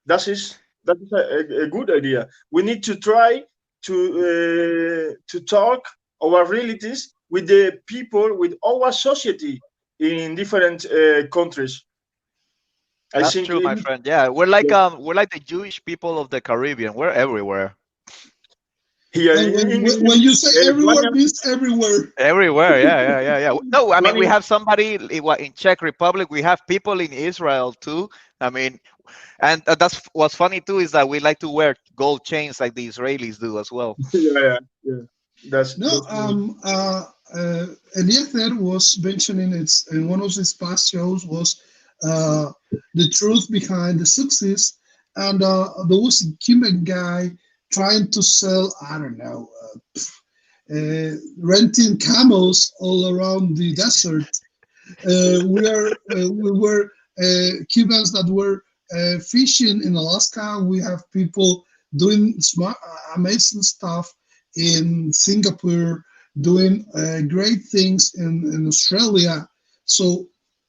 That is a good idea. We need to try to talk our realities with the people with our society in different countries. I
That's
think
true, my friend. Yeah,
yeah,
we're like the Jewish people of the Caribbean. We're everywhere.
here
And when
in
you say everywhere,
España,
means everywhere.
Everywhere, yeah. No, I mean we
España,
have somebody in Czech Republic. We have people in Israel too. I mean, and that's what's funny too is that we like to wear gold chains like the Israelis do as well.
yeah.
No,
That's me.
Eliezer was mentioning it's in one of his past shows was uh, the truth behind the success, and there was a Cuban guy trying to sell, I don't know, renting camels all around the desert. We were Cubans that were fishing in Alaska. We have people doing smart, amazing stuff in Singapore, doing great things in Australia. So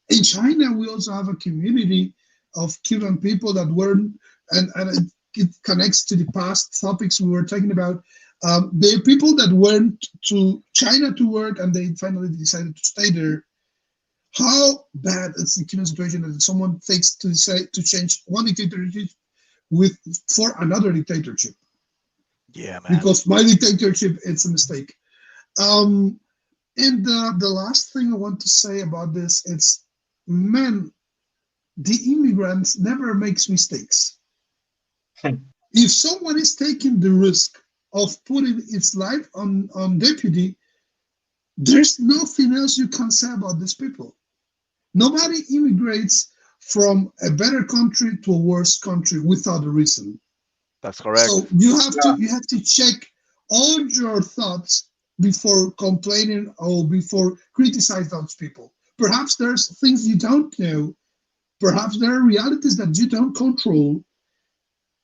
in China, we also have a community of Cuban people that weren't, and it connects to the past topics we were talking about. There are people that went to China to work and they finally decided to stay there. How bad is the Cuban situation that someone takes to say to change one dictatorship with for another dictatorship?
Yeah, man.
Because my dictatorship it's a mistake. Um, and the last thing I want to say about this is, man, the immigrants never makes mistakes. If someone is taking the risk of putting its life on deputy, there's nothing else you can say about these people. Nobody immigrates from a better country to a worse country without a reason.
That's
So
correct.
Yeah,
you have to check all your thoughts before complaining or before criticize those people. Perhaps there's things you don't know. Perhaps there are realities that you don't control,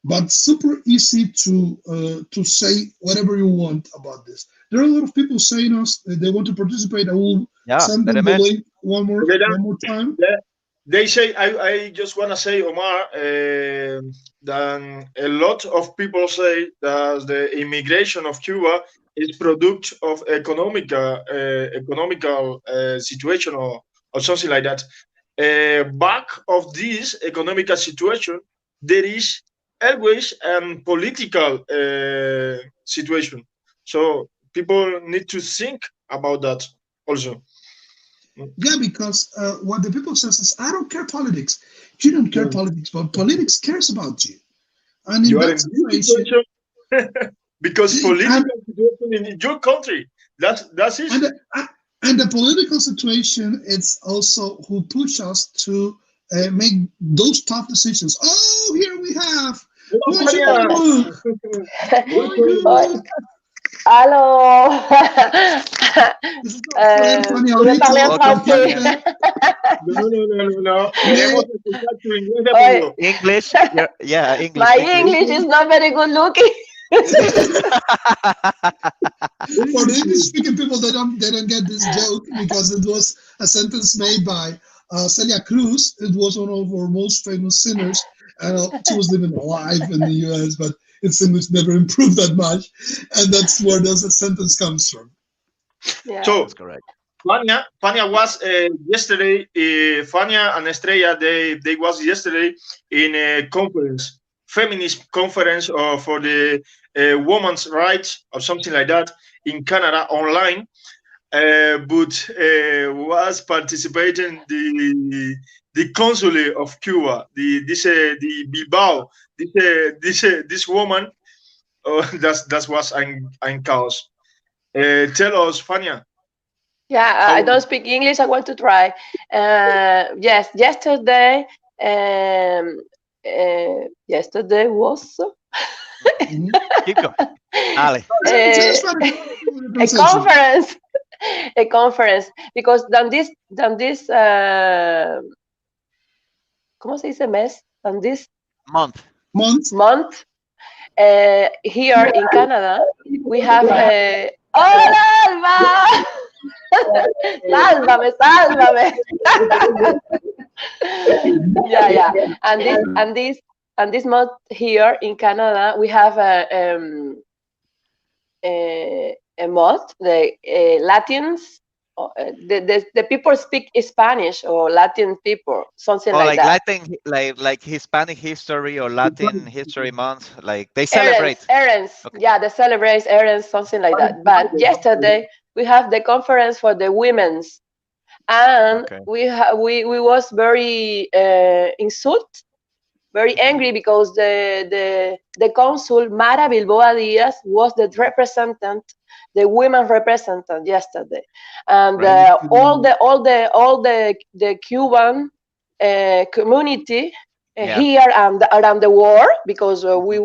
but super easy to say whatever you want about this. There are a lot of people saying us that they want to participate. I will
Yeah,
send
let
them
him
the
in.
link
okay,
one more time.
they say I just want to say, Omar, that a lot of people say that the immigration of Cuba is product of economical situation or something like that. Back of this economical situation, there is always political situation. So people need to think about that also.
Yeah, because what the people says is, I don't care politics. You don't care
Yeah.
politics, but politics cares about you. And in
You are
that
in this
situation,
situation because
and
political situation in your country. That's it.
and the, and the political situation, it's also who push us to make those tough decisions. Oh, here we have.
Hello,
Bonjour,
Fania.
Luke.
Welcome.
Bonjour.
Oi, allô?
This is our friend Fanny
Je vais parler en
Aurito
Welcome,
from
français.
Fania.
Canada.
No, no, no, no, no.
They,
Queremos escuchar tu inglés de
Oi,
puro.
English. Yeah, English,
my
English.
English is not very good looking.
For the English-speaking people, they don't get this joke because it was a sentence made by Celia Cruz. It was one of our most famous singers. She was living alive in the U.S., but its English never improved that much, and that's where the sentence comes from.
Yeah.
So
That's correct.
Fania was yesterday. Fania and Estrella they was yesterday in a conference, feminist conference for the women's rights or something like that in Canada online. But was participating the consulate of Cuba, the Bilbao, this woman. That was ein chaos. Tell us, Fania.
Yeah, I don't speak English. I want to try. Yes, yesterday. Yesterday was
Keep going. Ale.
a conference. A conference because than this ¿cómo se dice mes? Than this
Month.
month here in Canada we have ¡Hola, Alba! Sálvame, sálvame. Yeah. And this month here in Canada we have a month. The Latins, the people speak Spanish or Latin people, something
Or
like
like
that.
Latin, like Hispanic history or Latin history month. Like they celebrate.
Errands.
Okay.
Yeah, they celebrate errands, something like that. But yesterday we have the conference for the women's, and
Okay.
we was very very angry because the consul Mara Bilboa Diaz was the representative, the women representative yesterday, and
Right.
all the Cuban community
Yeah.
here and around the world, because we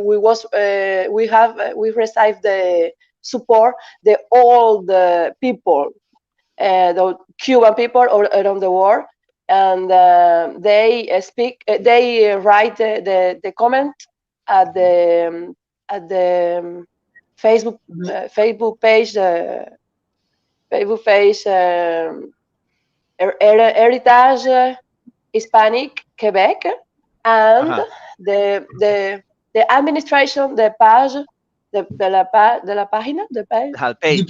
received the support the all the people, the Cuban people all around the world, and they write the comment at the Facebook page, Heritage Hispanic Quebec, and
Uh-huh.
the administration, the page, de la página, the page,
Hal page.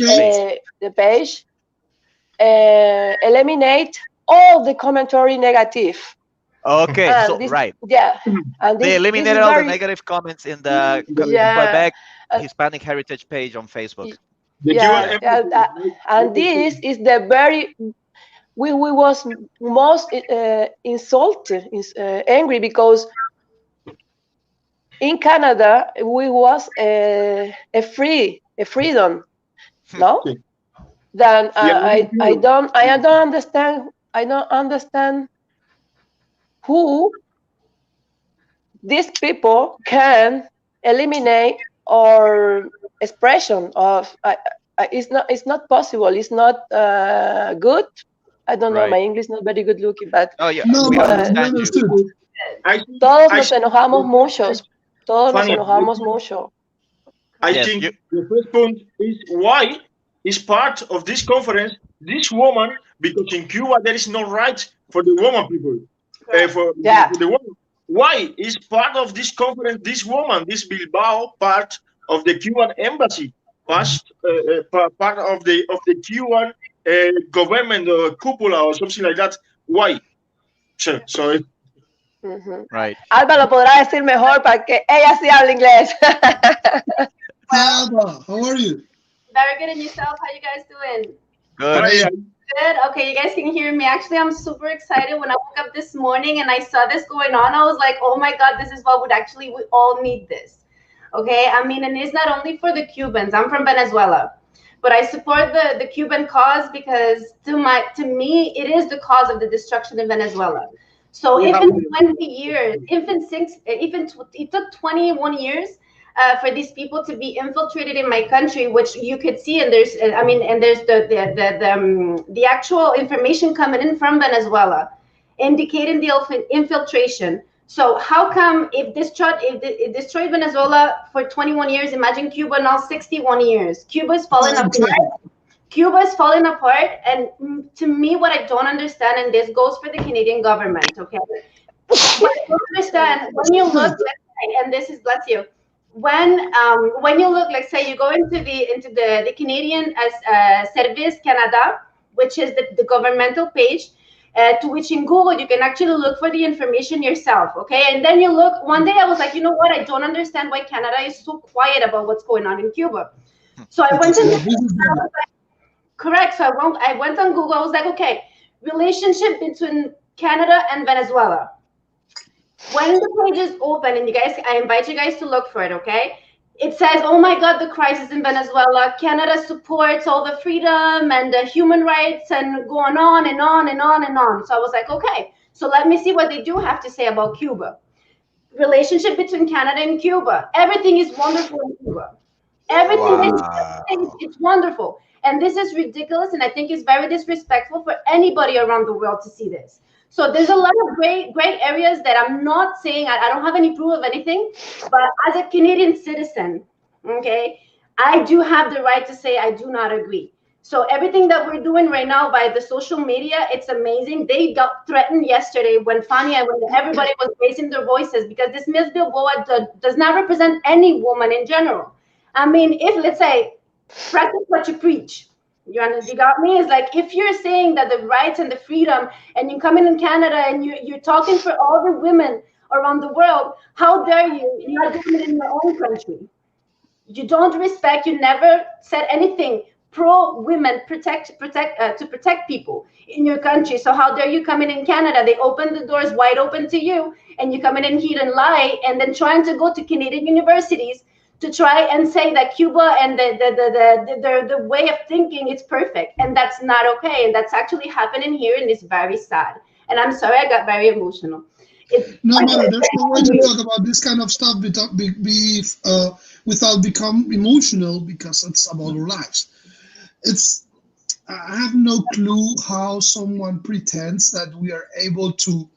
the page eliminate all the commentary negative.
Okay.
And
So
this,
right.
yeah, and
They
this
eliminated
is
all the
very,
negative comments in the
yeah,
Quebec
uh,
Hispanic Heritage page on Facebook.
The Cuban
yeah,
Yeah.
and this is the very, we was most insulted, angry, because in Canada we was a freedom, no? Then I don't understand who these people can eliminate our expression of. It's not possible. It's not good. I don't know.
Right.
My English is not very good looking, but
Oh yeah.
No,
We
but
understand
we
you.
understood.
todos
I
nos
think
enojamos mucho. Todos nos
Funny.
enojamos mucho.
I
Yes.
think
You.
the first point is why is part of this conference this woman, because in Cuba there is no right for the woman people.
Yeah.
For the woman. Why is part of this conference this woman, this Bilbao part of the Cuban embassy, part of the Cuban government cúpula or something like that? Why? So
Right.
Alba lo podrá decir mejor para que ella sí hable inglés.
Hi, Alba. How are you?
Very good. And yourself? How you guys doing?
Good.
Good. Okay, you guys can hear me. Actually, I'm super excited. When I woke up this morning and I saw this going on, I was like, oh my God, this is what we all need this. Okay, I mean, and it's not only for the Cubans. I'm from Venezuela, but I support the Cuban cause because to me, it is the cause of the destruction of Venezuela. So
We have-
even 20 years, it took 21 years for these people to be infiltrated in my country, which you could see, and there's the actual information coming in from Venezuela, indicating the infiltration So how come if it destroyed Venezuela for 21 years, imagine Cuba now 61 years. Cuba is falling apart. Cuba is falling apart. And to me, what I don't understand, and this goes for the Canadian government, okay? What I don't understand, when you look, and this is, bless you, when you look, like say you go into the Canadian Service Canada, which is the governmental page, to which in Google you can actually look for the information yourself, okay? And then you look, one day I was like, you know what, I don't understand why Canada is so quiet about what's going on in Cuba. So I went to correct. So I went on Google. I was like, okay, relationship between Canada and Venezuela. When the page is open, and I invite you guys to look for it, okay? It says, oh my God, the crisis in Venezuela. Canada supports all the freedom and the human rights and going on and on and on and on. So I was like, okay, so let me see what they do have to say about Cuba. Relationship between Canada and Cuba. Everything is wonderful in Cuba. Everything it's wonderful. And this is ridiculous, and I think it's very disrespectful for anybody around the world to see this. So there's a lot of great areas that I'm not saying, I don't have any proof of anything, but as a Canadian citizen, okay, I do have the right to say I do not agree. So everything that we're doing right now by the social media, it's amazing. They got threatened yesterday when everybody was raising their voices, because this Ms. Bilboa does not represent any woman in general. I mean, if, let's say, practice what you preach. You got me? It's like, if you're saying that the rights and the freedom, and you come in Canada and you're talking for all the women around the world, how dare you not doing it in your own country? You don't respect, you never said anything pro women to protect people in your country. So how dare you come in Canada? They open the doors wide open to you, and you come in here and lie, and then trying to go to Canadian universities to try and say that Cuba and the way of thinking is perfect, and that's not okay, and that's actually happening here, and it's very sad. And I'm sorry, I got very emotional.
No matter, there's no way to talk about this kind of stuff without become emotional, because it's about our lives. I have no clue how someone pretends that we are able to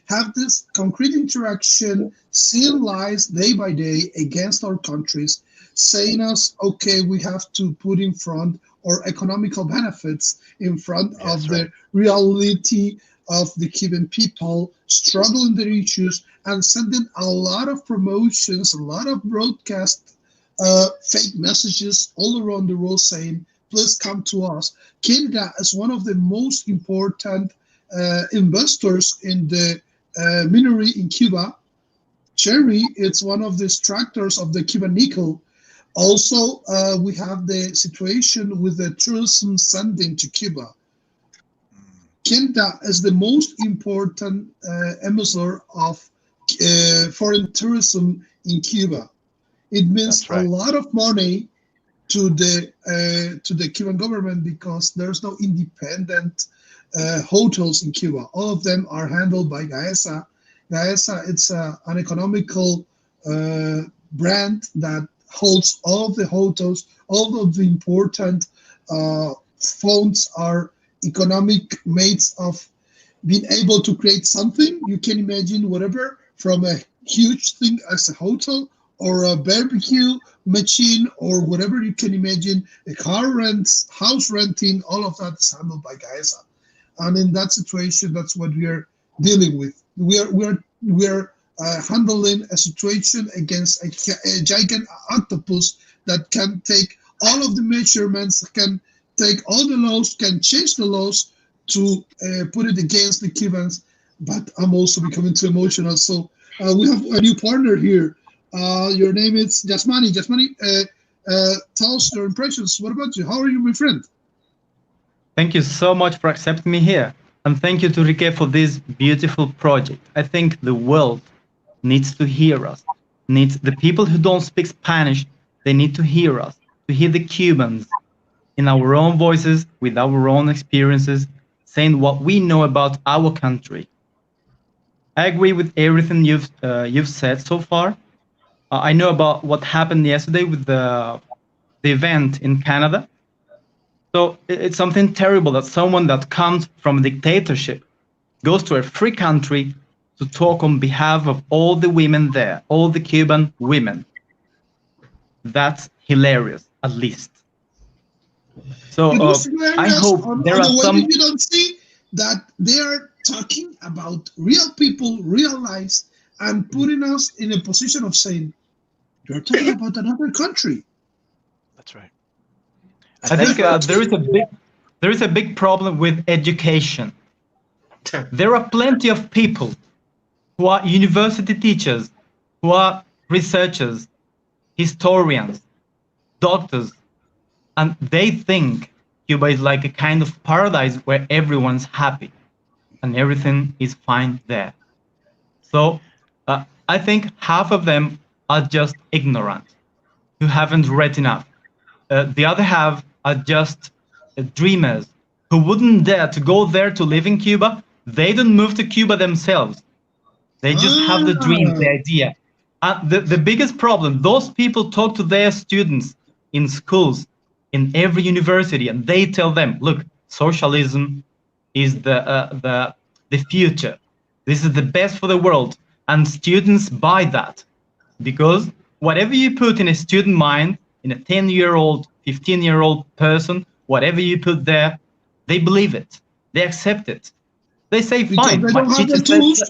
have this concrete interaction, seeing lies day by day against our countries, saying us, okay, we have to put in front our economical benefits in front of the reality of the Cuban people struggling their issues, and sending a lot of promotions, a lot of broadcast fake messages all around the world saying, please come to us. Canada is one of the most important investors in the minery in Cuba. Cherry, it's one of the extractors of the Cuban nickel. Also, we have the situation with the tourism sending to Cuba. Canada is the most important emissary of foreign tourism in Cuba. It means a lot of money to the Cuban government, because there's no independent hotels in Cuba. All of them are handled by Gaesa. Gaesa, it's an economical brand that holds all of the hotels. All of the important funds are economic mates of being able to create something. You can imagine whatever, from a huge thing as a hotel, or a barbecue machine, or whatever you can imagine, a car rents, house renting, all of that is handled by Gaesa. And in that situation, that's what we are dealing with. We are handling a situation against a giant octopus that can take all of the measurements, can take all the laws, can change the laws to put it against the Cubans. But I'm also becoming too emotional. So we have a new partner here. Your name is Jasmani. Jasmani, tell us your impressions. What about you? How are you, my friend?
Thank you so much for accepting me here. And thank you to Enrique for this beautiful project. I think the world needs to hear us. The people who don't speak Spanish, they need to hear us, to hear the Cubans in our own voices, with our own experiences, saying what we know about our country. I agree with everything you've said so far. I know about what happened yesterday with the event in Canada. So it's something terrible that someone that comes from a dictatorship goes to a free country to talk on behalf of all the women there, all the Cuban women. That's hilarious, at least. So
It was
I
hilarious
hope there
on
are
the way
some.
that you don't see that they are talking about real people, real lives, and putting us in a position of saying, you're talking about another country.
That's right.
I think there is a big problem with education. There are plenty of people who are university teachers, who are researchers, historians, doctors, and they think Cuba is like a kind of paradise where everyone's happy and everything is fine there. So I think half of them are just ignorant, who haven't read enough. The other half are just dreamers who wouldn't dare to go there to live in Cuba. They don't move to Cuba themselves. They just have the dream, the idea. The biggest problem, those people talk to their students in schools, in every university, and they tell them, look, socialism is the future. This is the best for the world. And students buy that because whatever you put in a student mind, in a 10-year-old, 15-year-old person, whatever you put there, they believe it. They accept it. They say, fine,
because they
my
don't have
teacher
the
said
tools.
so.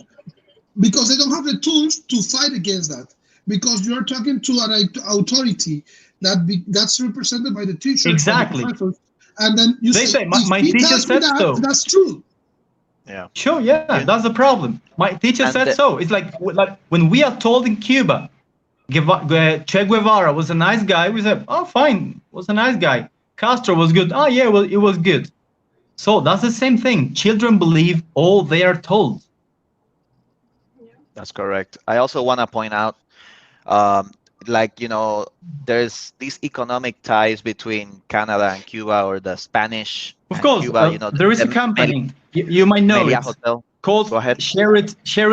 Because they don't have the tools to fight against that. Because you're talking to an authority that's represented by the teachers,
Exactly.
by the professors, and then you
They say,
if
my
he
teacher
tells me
said
that,
so.
that's true.
Yeah.
Sure, yeah, that's the problem. My teacher
And
said so. It's like when we are told in Cuba, Che Guevara was a nice guy, we said, oh, fine, was a nice guy. Castro was good. Oh, yeah, well, it was good. So that's the same thing. Children believe all they are told.
that's correct. I also want to point out, like, there's these economic ties between Canada and Cuba, or the Spanish
Of
and
course,
Cuba,
there is a company, you might know
Melia
it,
Hotel.
called
Go ahead.
Share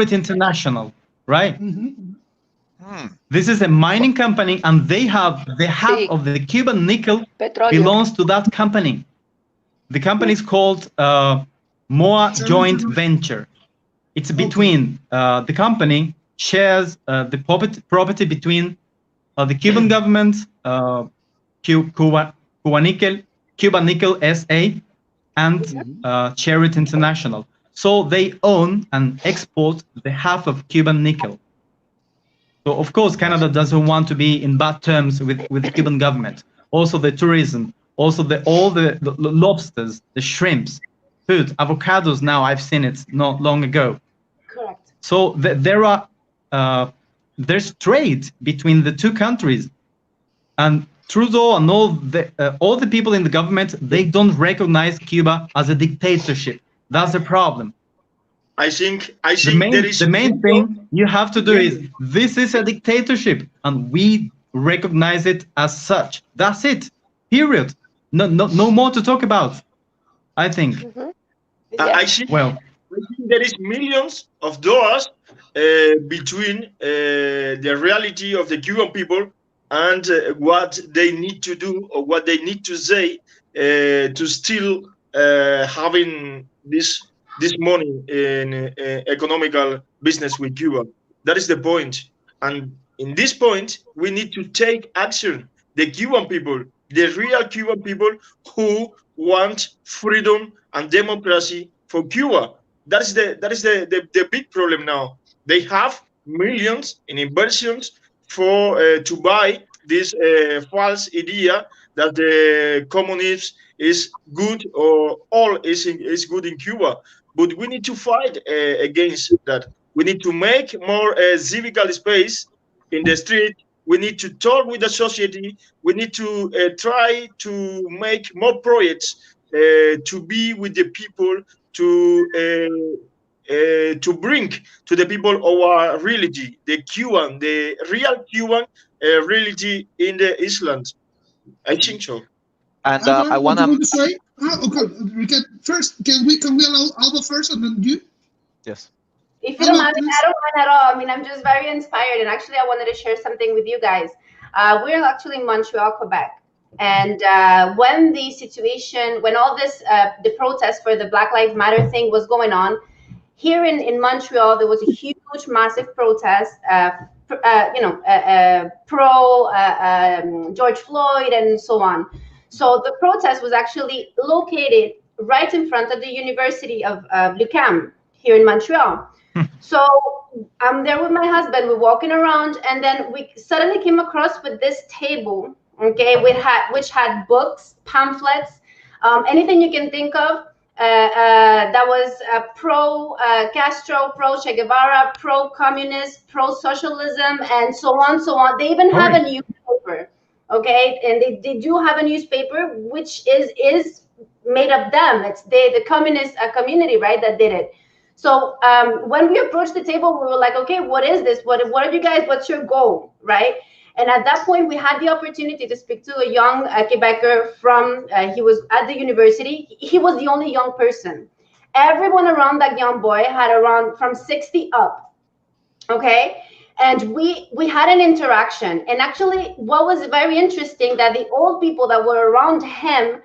It International, right?
Hmm.
This is a mining company, and they have the half
Sí.
of the Cuban nickel
Petróleo.
belongs to that company. The company is called MOA Joint Venture. It's between the company shares the property between the Cuban government, Cuba Nickel SA, and Share It International. So they own and export the half of Cuban nickel. So of course, Canada doesn't want to be in bad terms with the Cuban government. Also the tourism, also all the lobsters, the shrimps, food, avocados. Now I've seen it not long ago.
Correct.
So there's trade between the two countries, and Trudeau and all the people in the government, they don't recognize Cuba as a dictatorship. That's the problem.
I think
The main thing you have to do is, this is a dictatorship, and we recognize it as such. That's it. Period. No more to talk about, I think.
I think there is millions of dollars between the reality of the Cuban people and what they need to do or what they need to say to still having this money in economical business with Cuba. That is the point. And in this point, we need to take action. The Cuban people, the real Cuban people who want freedom and democracy for Cuba. That is the big problem now. They have millions in inversions for to buy this false idea that the communism is good or all is good in Cuba. But we need to fight against that. We need to make more civical space in the street. We need to talk with the society. We need to try to make more projects to be with the people, to bring to the people our reality, the real Cuban reality in the Island. I think so.
And I
Alvaro, what
want
do you
to.
want to say? Okay, first, can we allow Alba first and then you?
Yes.
If you don't mind,
please.
I don't mind at all. I mean, I'm just very inspired, and actually, I wanted to share something with you guys. We're actually in Montreal, Quebec, and when the situation, when all this, the protest for the Black Lives Matter thing was going on, here in Montreal, there was a huge huge, massive protest, pro George Floyd and so on. So the protest was actually located right in front of the University of Lucam here in Montreal. So I'm there with my husband. We're walking around, and then we suddenly came across with this table, okay, which had books, pamphlets, anything you can think of. That was pro Castro, pro Che Guevara, pro communist, pro socialism, and so on, so on. They even have a newspaper, okay, and they do have a newspaper which is made of them. It's the communist community, right, that did it. So when we approached the table, we were like, okay, what is this? What are you guys? What's your goal, right? And at that point, we had the opportunity to speak to a young Quebecer from, he was at the university. He was the only young person. Everyone around that young boy had around from 60 up, okay? And we had an interaction. And actually, what was very interesting, that the old people that were around him,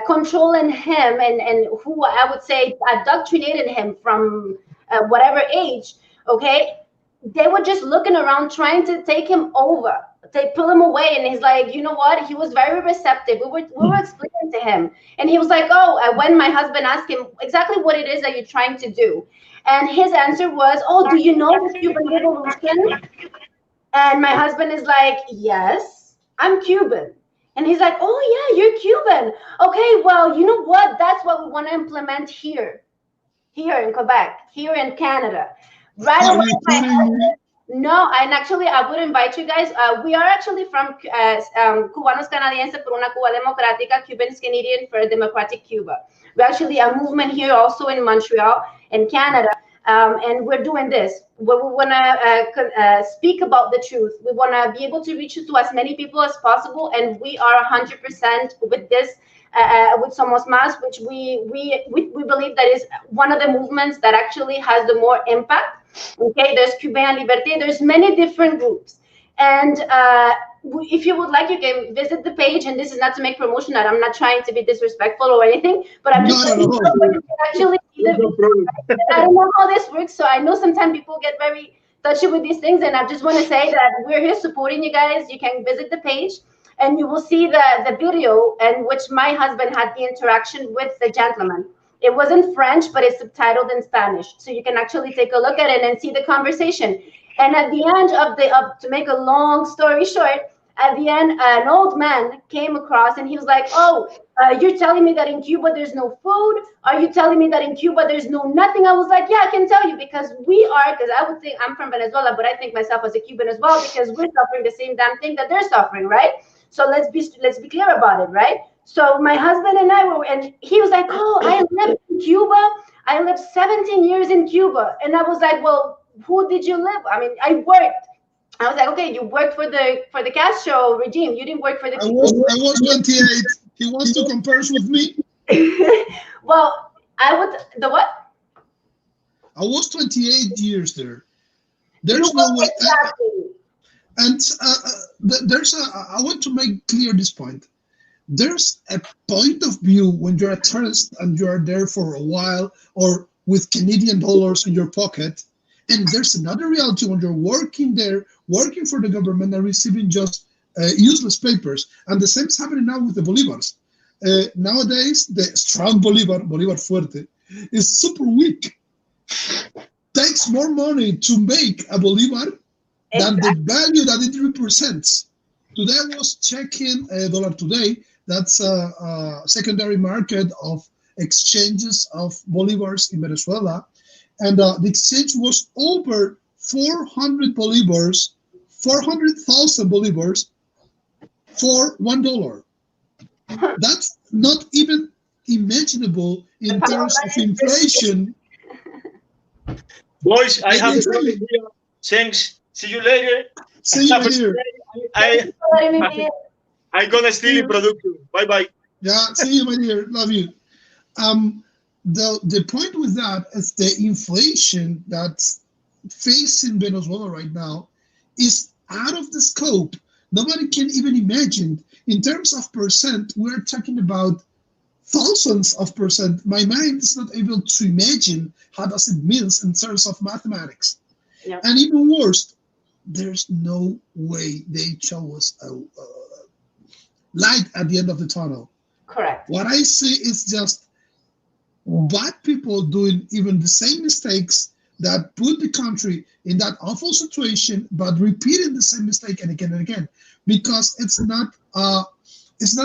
controlling him and who I would say indoctrinated him from whatever age, okay, they were just looking around trying to take him over. They pull him away, and he's like, you know what? He was very receptive. We were explaining to him, and he was like, oh, when my husband asked him exactly what it is that you're trying to do, and his answer was, oh, do you know the Cuban Revolution? And my husband is like, yes, I'm Cuban. And he's like, oh, yeah, you're Cuban. Okay, well, you know what? That's what we want to implement here in Quebec, here in Canada. Right away. No, and actually, I would invite you guys. We are actually from Cubanos Canadienses por una Cuba Democrática, Cubans Canadian for a Democratic Cuba. We're actually a movement here also in Montreal, in Canada. And we're doing this. We want to speak about the truth. We want to be able to reach to as many people as possible, and we are 100% with this, with Somos Más, which we believe that is one of the movements that actually has the more impact. Okay, there's Cuban Liberté. There's many different groups, and if you would like, you can visit the page. And this is not to make promotion. That I'm not trying to be disrespectful or anything, but I'm just you can actually see the. I don't know how this works, so I know sometimes people get very touchy with these things, and I just want to say that we're here supporting you guys. You can visit the page, and you will see the video in which my husband had the interaction with the gentleman. It was in French, but it's subtitled in Spanish, so you can actually take a look at it and see the conversation. And at the end of to make a long story short, at the end, an old man came across, and he was like, oh, you're telling me that in Cuba there's no food? Are you telling me that in Cuba there's no nothing? I was like, yeah, I can tell you, because because I would think I'm from Venezuela, but I think myself as a Cuban as well, because we're suffering the same damn thing that they're suffering, right? So let's be clear about it, right? So my husband and I were, and he was like, oh, I lived in Cuba. I lived 17 years in Cuba. And I was like, well, who did you live? I mean, I worked. I was like, okay, you worked for the Castro regime. You didn't work for the.
I was 28. He wants to compare with me.
Well, the what?
I was 28 years there. There's no way. And I want to make clear this point. There's a point of view when you're a tourist and you're there for a while, or with Canadian dollars in your pocket. And there's another reality when you're working there, working for the government and receiving just useless papers. And the same is happening now with the Bolivars. Nowadays, the strong Bolivar fuerte, is super weak. Takes more money to make a Bolivar than the value that it represents. Today I was checking Dollar Today. That's a secondary market of exchanges of bolivars in Venezuela. And the exchange was over 400,000 bolivars for $1. That's not even imaginable in terms of inflation.
Boys, I have a problem here. Thanks. See you later.
See you later.
I'm gonna steal in production. Bye bye.
Yeah, see you, my dear. Love you. The point with that is the inflation that's facing Venezuela right now is out of the scope. Nobody can even imagine. In terms of percent, we're talking about thousands of percent. My mind is not able to imagine how does it means in terms of mathematics.
Yeah.
And even worse, there's no way they show us a light at the end of the tunnel.
Correct.
What I see is just bad people doing even the same mistakes that put the country in that awful situation, but repeating the same mistake and again and again, because it's not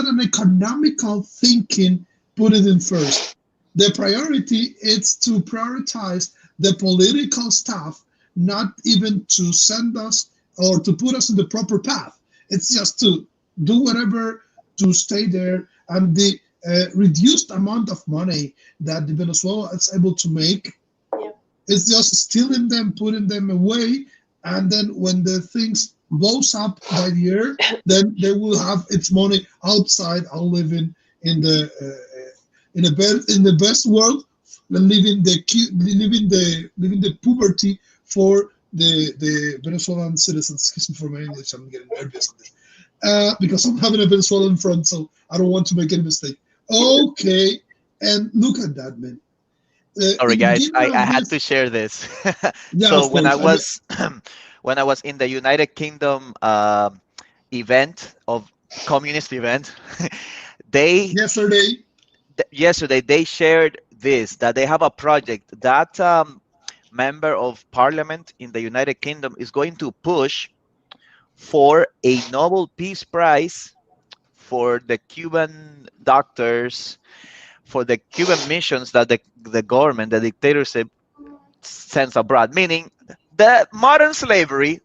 an economical thinking. Put it in first. The priority is to prioritize the political stuff, not even to send us or to put us in the proper path. It's just to do whatever to stay there, and the reduced amount of money that the Venezuela is able to make
Yeah.
is just stealing them, putting them away, and then when the things blows up by the air, then they will have its money outside, all living in the in the best world, living the poverty for the Venezuelan citizens. Excuse me for my English, I'm getting nervous on this. Because I'm having a Venezuelan friend, so I don't want to make any mistake. Okay, and look at that, man.
Sorry,
In the
guys,
beginning
I
of
had
this,
to share this.
yeah,
So
of
when I
course.
was when I was in the United Kingdom event of communist event, they
Yesterday,
yesterday they shared this, that they have a project that member of parliament in the United Kingdom is going to push for a Nobel Peace Prize for the Cuban doctors, for the Cuban missions that the government, the dictatorship sends abroad, meaning the modern slavery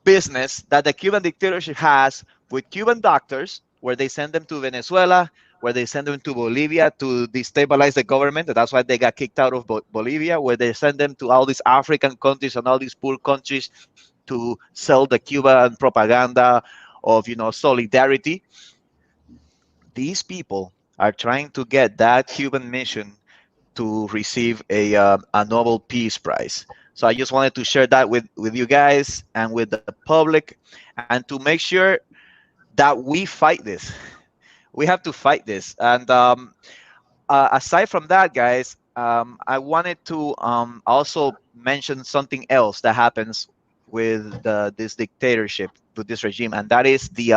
business that the Cuban dictatorship has with Cuban doctors, where they send them to Venezuela, where they send them to Bolivia to destabilize the government. That's why they got kicked out of Bolivia, where they send them to all these African countries and all these poor countries to sell the Cuban propaganda of, solidarity. These people are trying to get that Cuban mission to receive a Nobel Peace Prize. So I just wanted to share that with you guys and with the public, and to make sure that we fight this. We have to fight this. And aside from that, guys, I wanted to also mention something else that happens with this dictatorship, with this regime, and that is the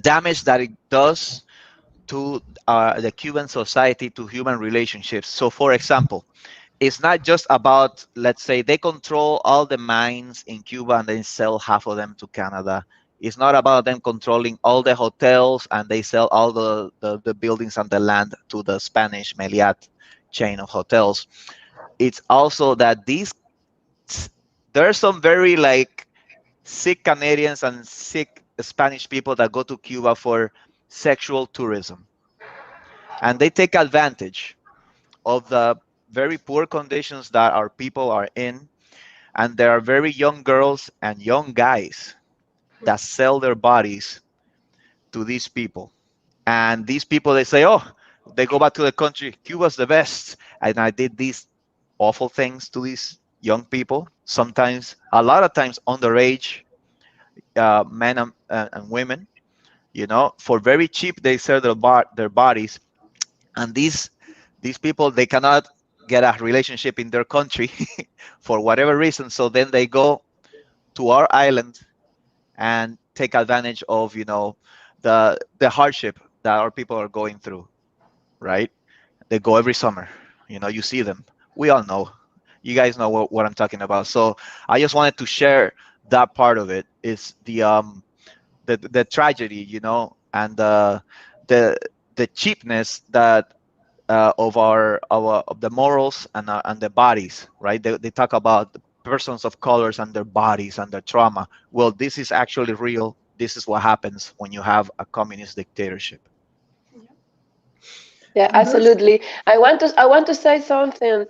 damage that it does to the Cuban society, to human relationships. So, for example, it's not just about, let's say, they control all the mines in Cuba and they sell half of them to Canada. It's not about them controlling all the hotels and they sell all the buildings and the land to the Spanish Meliat chain of hotels. It's also that there are some very like sick Canadians and sick Spanish people that go to Cuba for sexual tourism, and they take advantage of the very poor conditions that our people are in. And there are very young girls and young guys that sell their bodies to these people. And these people, they say, oh, they go back to the country, Cuba's the best. And I did these awful things to these young people, sometimes, a lot of times, underage men and women, for very cheap. They sell their bodies. And these people, they cannot get a relationship in their country for whatever reason, so then they go to our island and take advantage of the hardship that our people are going through, right? They go every summer. You see them. We all know. You guys know what I'm talking about. So I just wanted to share that part of it. Is the tragedy, and the the cheapness that of the morals and the bodies, right? They talk about the persons of colors and their bodies and their trauma. Well, this is actually real. This is what happens when you have a communist dictatorship.
Yeah,
and there's
absolutely. I want to say something.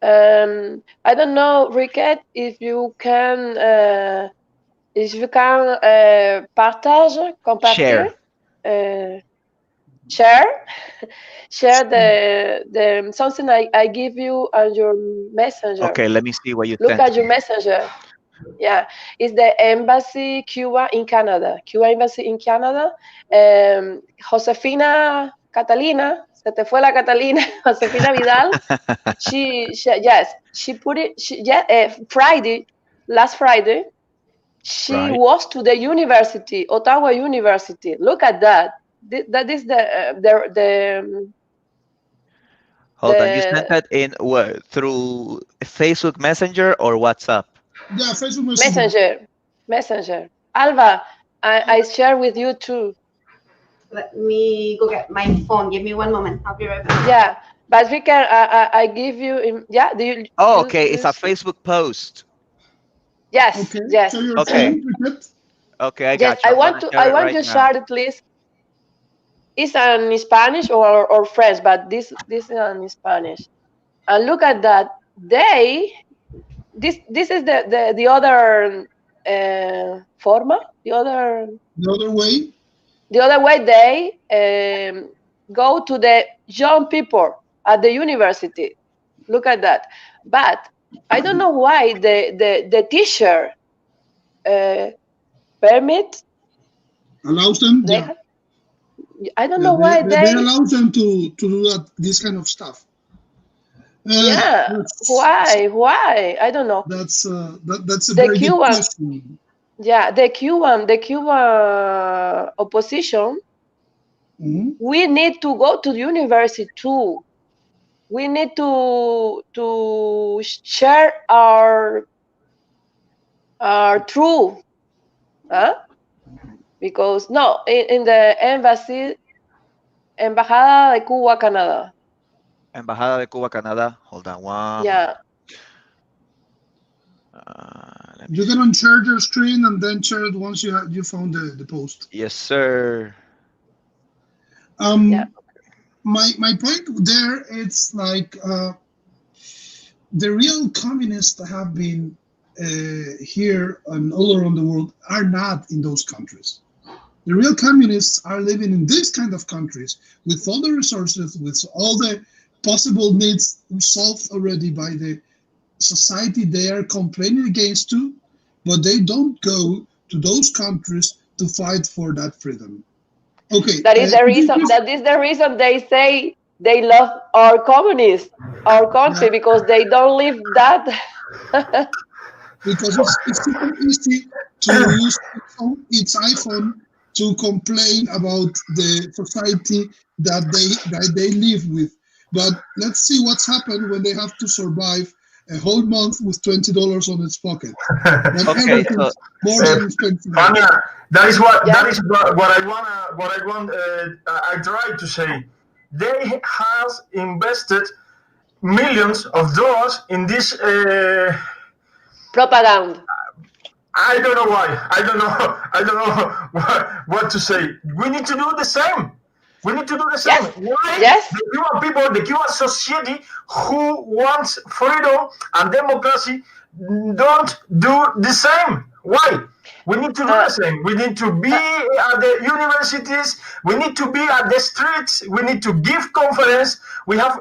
I don't know, Ricket, if you can partage, compartir,
Share.
uh, share, share the something I give you on your messenger.
Okay, let me see what you
Look
sent
at your
me.
messenger. Yeah, it's the embassy Cuba in Canada. Cuba embassy in Canada. Josefina Catalina se te fue la Catalina, Josefina Vidal. She put it. Last Friday, she
Right.
was to the university, Ottawa University. Look at that. That is
Hold on. You sent
the
that in what, through Facebook Messenger or WhatsApp?
Yeah, Facebook Messenger.
messenger. Alba, I share with you too.
Let me go get my phone. Give me 1 moment. I'll be right back.
Yeah, but we can. I give you. Yeah. Do you?
Oh,
you-
okay.
you
It's a
see?
Facebook post.
Yes.
Okay,
Yes.
show your
Okay.
phone, Cricket.
Okay, I
Yes.
got you. I'm gonna share
I
it
want
right
to
now.
share it, please. It's in Spanish or French, but this is in Spanish. And look at that. This is the other forma.
The other way.
The other way they go to the young people at the university. Look at that. But I don't know why the teacher permit.
Allows them.
They,
Yeah.
I don't
Yeah,
know why
they allow them to do that, this kind of stuff.
Yeah. Why? I don't know.
That's that's a
The
very good
Cuban.
question.
Yeah, the Cuban opposition.
Mhm.
We need to go to the university too. We need to share our truth, huh? Because no, in the embassy, Embajada de Cuba, Canadá.
Embajada de Cuba, Canadá. Hold on one
Yeah.
moment. Let me
You
see.
can unshare your screen and then share it once you found the post.
Yes, sir.
Yeah.
My point there, it's like the real communists that have been here and all around the world are not in those countries. The real communists are living in this kind of countries with all the resources, with all the possible needs solved already by the society they are complaining against too, but they don't go to those countries to fight for that freedom. Okay,
That is the reason. That is the reason they say they love our communists, our country,
Yeah.
because they don't live that.
Because it's super easy to use its iPhone to complain about the society that they live with. But let's see what's happened when they have to survive a whole month with $20 on its pocket. When
Okay, so
everything's more than expensive.
Fania, that is what
Yeah.
that is what I want. I try to say. They has invested millions of dollars in this.
Propaganda.
I don't know why. I don't know. I don't know what to say. We need to do the same. We need to do the same.
Yes.
Why
Yes.
the Cuban people, the Cuban society who wants freedom and democracy don't do the same? Why? We need to do the same. We need to be at the universities. We need to be at the streets. We need to give conference. We have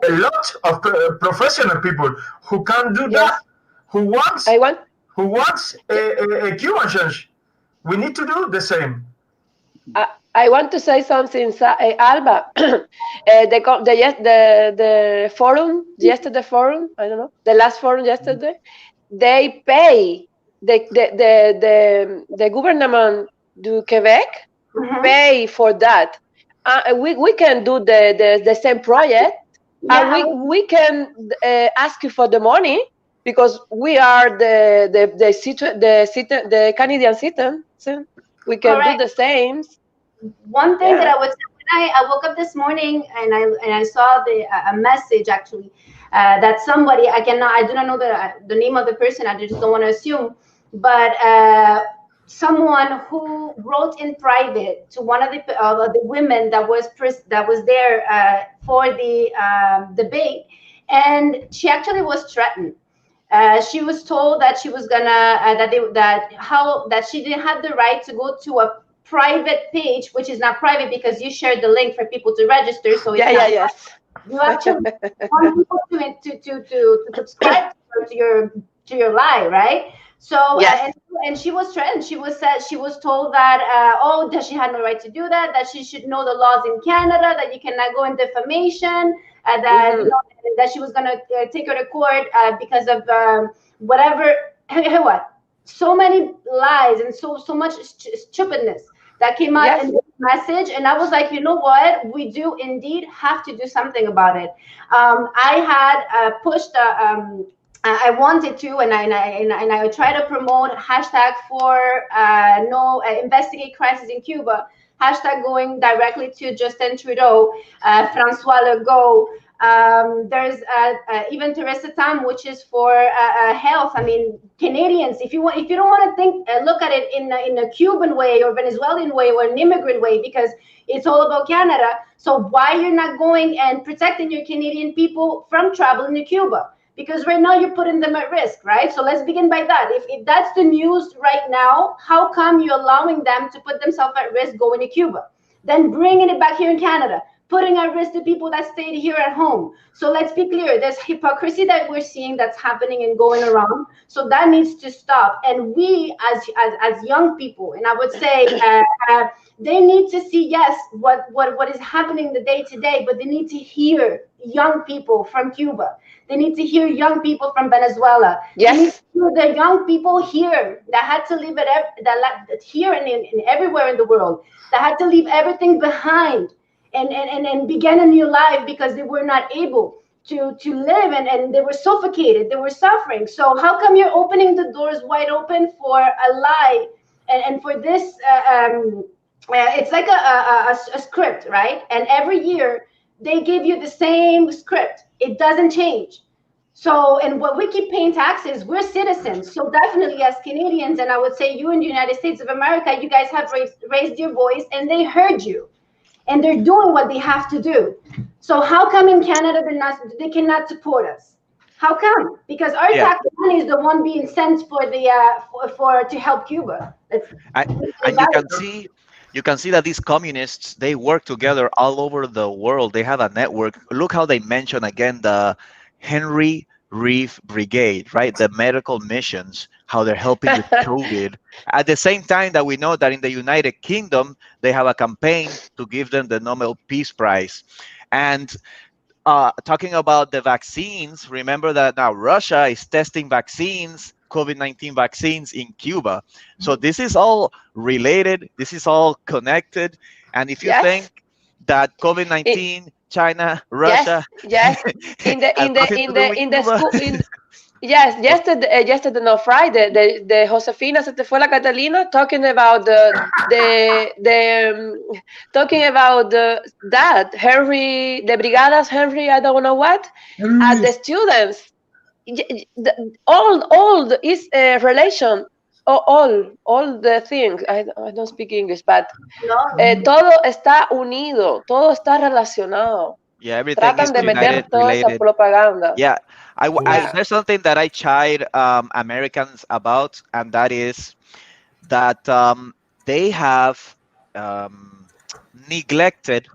a lot of professional people who can do that. Who wants a Cuban change. We need to do the same.
I want to say something, Alba. The forum yesterday, I don't know, the last forum yesterday, they pay the government do Quebec pay for that. We can do the same project, and we can ask you for the money because we are the Canadian citizen. We can
Correct.
do the same.
One thing that I would say, when I woke up this morning and I saw a message actually that somebody, I do not know the name of the person, I just don't want to assume, but someone who wrote in private to one of the women that was there for the debate, and she actually was threatened. She was told that she was gonna that she didn't have the right to go to a private page, which is not private because you shared the link for people to register. So it's
yes.
You actually want people to subscribe to your lie, right? So
Yes.
and she was threatened. She was told that that she had no right to do that. That she should know the laws in Canada. That you cannot go in defamation. That
Mhm.
that she was gonna take her to court because of whatever. What? So many lies and so much stupidness that came out
Yes.
in this message. And I was like, you know what? We do indeed have to do something about it. I had pushed. I wanted to, and I try to promote hashtag for no investigate crisis in Cuba. Hashtag going directly to Justin Trudeau, Francois Legault. There's even Teresa Tam, which is for health. I mean, Canadians, if you don't want to think, look at it in a Cuban way or Venezuelan way or an immigrant way, because it's all about Canada. So why you're not going and protecting your Canadian people from traveling to Cuba? Because right now you're putting them at risk, right? So let's begin by that. If that's the news right now, how come you're allowing them to put themselves at risk going to Cuba? Then bringing it back here in Canada, putting at risk the people that stayed here at home. So let's be clear, there's hypocrisy that we're seeing that's happening and going around. So that needs to stop. And we as young people, and I would say they need to see, yes, what is happening the day to day, but they need to hear young people from Cuba. They need to hear young people from Venezuela. They need
Yes.
to hear the young people here that had to leave here and everywhere in the world, that had to leave everything behind and begin a new life because they were not able to live, and they were suffocated, they were suffering. So how come you're opening the doors wide open for a lie and for this it's like a script, right? And every year they give you the same script. It doesn't change. So, and what we keep paying taxes, we're citizens. So definitely as Canadians, and I would say you in the United States of America, you guys have raised your voice and they heard you. And they're doing what they have to do. So how come in Canada they cannot support us? How come? Because our
Yeah.
tax money is the one being sent for the for to help Cuba.
And you can see that these communists, they work together all over the world. They have a network. Look how they mention again the Henry Reeve Brigade, right? The medical missions, how they're helping with COVID. At the same time that we know that in the United Kingdom, they have a campaign to give them the Nobel Peace Prize. And talking about the vaccines, remember that now Russia is testing vaccines, COVID-19 vaccines in Cuba. So this is all related. This is all connected. And if you think
Yes.
that
It,
COVID-19, China,
yes.
Russia
Yes. In the
has
in the
nothing to
in
do
the
with
in the
Cuba,
school in Yes, yesterday, no, Friday, the Josefina se te fue la Catalina talking about talking about that Henry, the Brigadas Henry, I don't know what, at the students, all is relation, all the things. I don't speak English, but
No.
todo está unido, todo está relacionado.
yeah, everything is
Tratan de meter
united,
toda esa
related.
propaganda.
Yeah,
Yeah.
there's something that I chide Americans about, and that is that they have um, neglected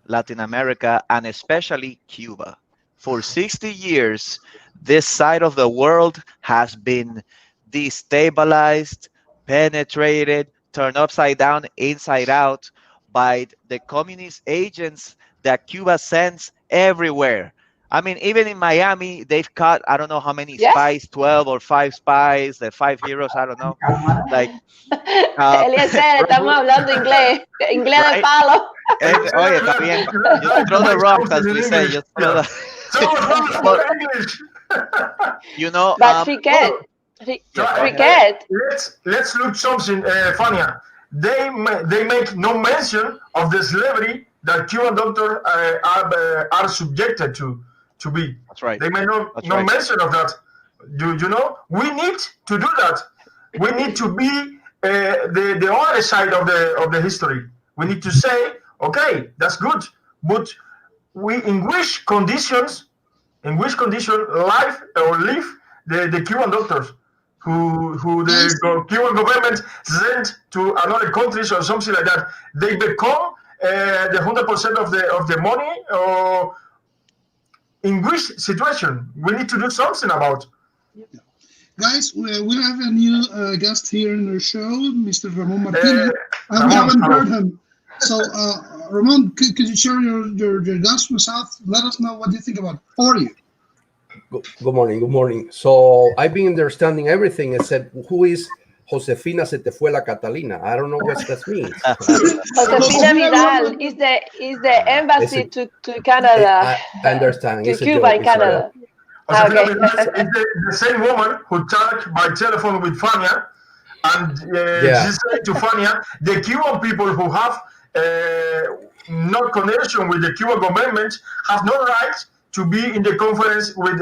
Latin America and especially Cuba. For 60 years, this side of the world has been destabilized, penetrated, turned upside down, inside out by the communist agents that Cuba sends everywhere. I mean, even in Miami, they've caught, I don't know how many
Yes.
spies, 12 or 5 spies, the 5 heroes, I don't know. Like,
Eliezer, estamos hablando inglés, inglés de
right?
palo.
Oye, está bien. Just throw the rocks, as we say. Just throw the. But
English.
you know,
But forget,
yeah, go ahead.
forget.
Let's look something funnier. They make no mention of the slavery that Cuban doctors are subjected to be.
That's right.
They make no
That's right.
mention of that. You know, we need to do that. We need to be the other side of the history. We need to say, okay, that's good, but in which conditions live the Cuban doctors who the Cuban government sent to another countries or something like that. They become the 100% of the money, or in which situation we need to do something about.
Guys, we have a new guest here in the show, Mr. Ramon Martinez. We haven't heard him. So, Ramon, could you share your guest with us? Let us know what you think about it. How are you?
Good morning. Good morning. So I've been understanding everything except who is Josefina se te fue la Catalina. I don't know what that means.
Josefina Vidal is the embassy to Canada.
I understand.
To
It's
Cuba in Canada.
Josefina
Okay.
Vidal is the same woman who talked by telephone with Fania, and she said to Fania, the Cuban people who have no connection with the Cuban government have no right to be in the conference with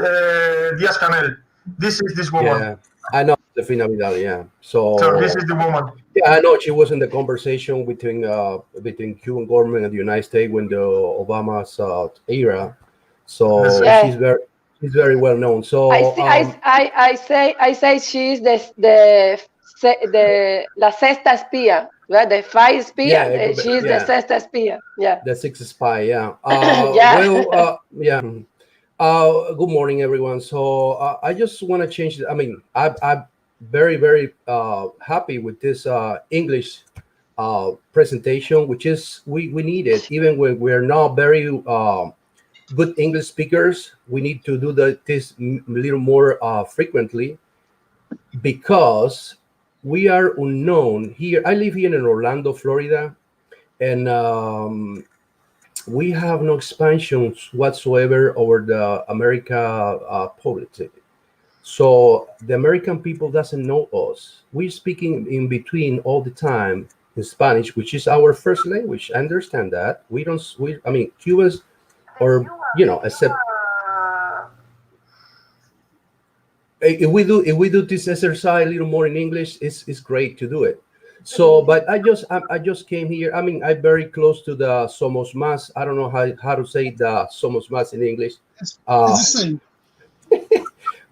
Diaz-Canel. This is this woman.
Yeah, I know Josefina Vidal. Yeah.
So this is the woman.
Yeah, I know she was in the conversation between Cuban government and the United States when the Obama's era. So she's very well known. So
I say she's the la sexta espía, right? The five espía.
Yeah,
she's the sexta espía. Yeah.
The sixth spy. Yeah.
Yeah.
Yeah. Good morning, everyone. So I just want to change. I mean, I'm very, very happy with this English presentation, which is we need it. Even when we're not very good English speakers, we need to do this a little more frequently, because we are unknown here. I live here in Orlando, Florida, and we have no expansions whatsoever over the America politics. So the American people doesn't know us. We're speaking in between all the time in Spanish, which is our first language. I understand that. I mean, Cubans, or except if we do this exercise a little more in English, it's great to do it. So, but I just came here. I mean, I'm very close to the Somos Más. I don't know how to say the Somos Más in English.
It's the same.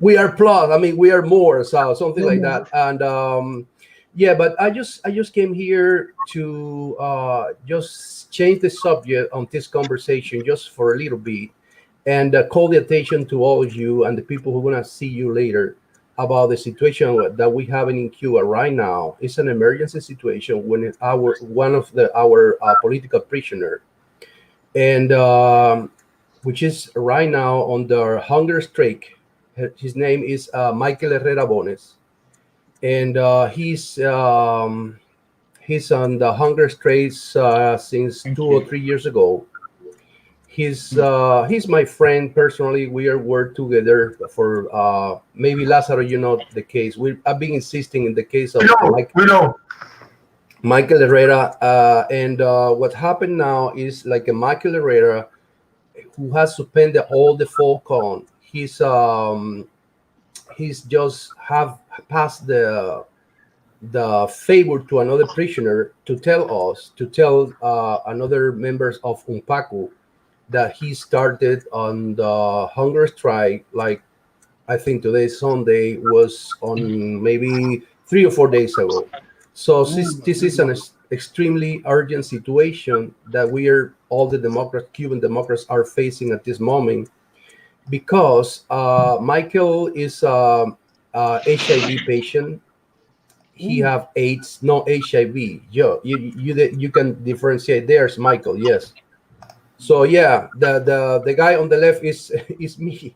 We are plus. I mean, we are more. So something like that. And yeah, but I just came here to just change the subject on this conversation just for a little bit, and call the attention to all of you and the people who are gonna see you later about the situation that we have in Cuba right now. It's an emergency situation when one of our political prisoner, and which is right now on the hunger strike. His name is Michael Herrera Bones, and he's on the hunger strike since 2 or 3 years ago. He's my friend personally. We are work together for maybe Lazaro, the case. I've been insisting in the case of
we know.
Michael Herrera, and what happened now is like a Michael Herrera who has suspended all the Falcon. He's just have passed the favor to another prisoner to tell another members of UNPACU that he started on the hunger strike. Like, I think today Sunday was on maybe 3 or 4 days ago. So this is an extremely urgent situation that all the Cuban Democrats are facing at this moment, because Michael is a HIV patient. He have AIDS, no HIV. You can differentiate. There's Michael, yes. So yeah, the guy on the left is me,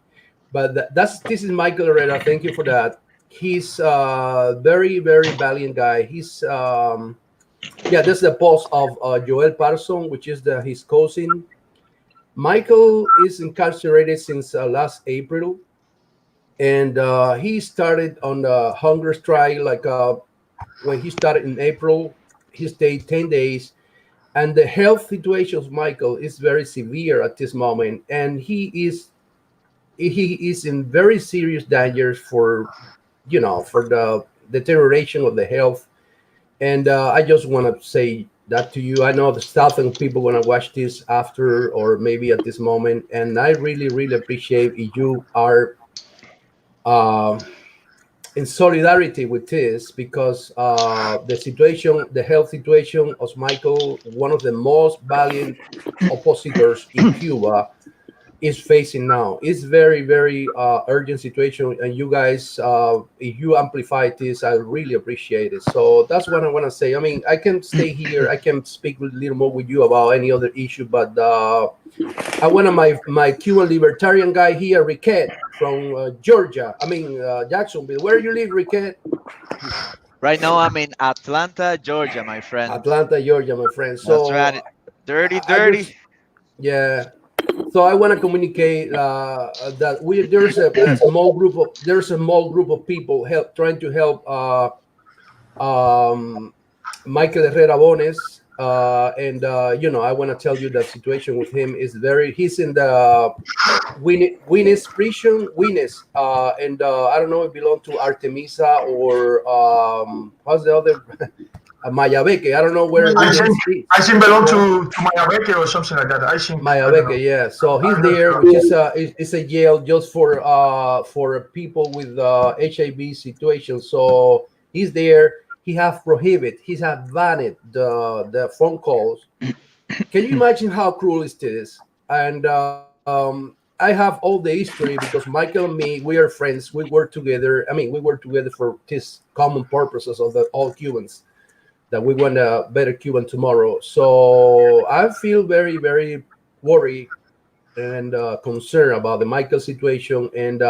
but this is Michael Herrera. Thank you for that. He's a very, very valiant guy. He's this is the post of Joel Parson, which is his cousin. Michael is incarcerated since last April, and he started on the hunger strike. Like when he started in April, he stayed 10 days, and the health situation of Michael is very severe at this moment, and he is in very serious danger for the deterioration of the health. And I just want to say that to you. I know the thousands of people want to watch this after, or maybe at this moment, and I really, really appreciate if you are in solidarity with this, because the health situation of Michael, one of the most valiant oppositors in Cuba, is facing now. It's very, very urgent situation, and you guys, if you amplify this, I really appreciate it. So that's what I want to say. I mean, I can stay here, I can speak a little more with you about any other issue, but I want my Cuban libertarian guy here, Riquet from Georgia. I mean, Jacksonville. Where you live, Riquet?
Right now, I'm in Atlanta, Georgia, my friend.
Atlanta, Georgia, my friend.
That's
So
right. Dirty,
I
dirty.
just, yeah. So I want to communicate that there's a small group of people trying to help Michael Herrera Bones, and I want to tell you that situation with him is he's in the Winnes prison, Winnes, and I don't know if it belongs to Artemisa or what's the other Mayabeque. I don't know where
I think
Winnes
I think belong to Mayabeque or something like that. I think
Mayabeque, yeah. So he's there, which is it's a jail just for people with HIV situation. So he's there. He have prohibited. He have banned the phone calls. Can you imagine how cruel is this? And I have all the history because Michael and me, we are friends. We work together. I mean, we work together for this common purposes of all Cubans, that we want a better Cuban tomorrow. So I feel very, very worried and concerned about the Michael situation. And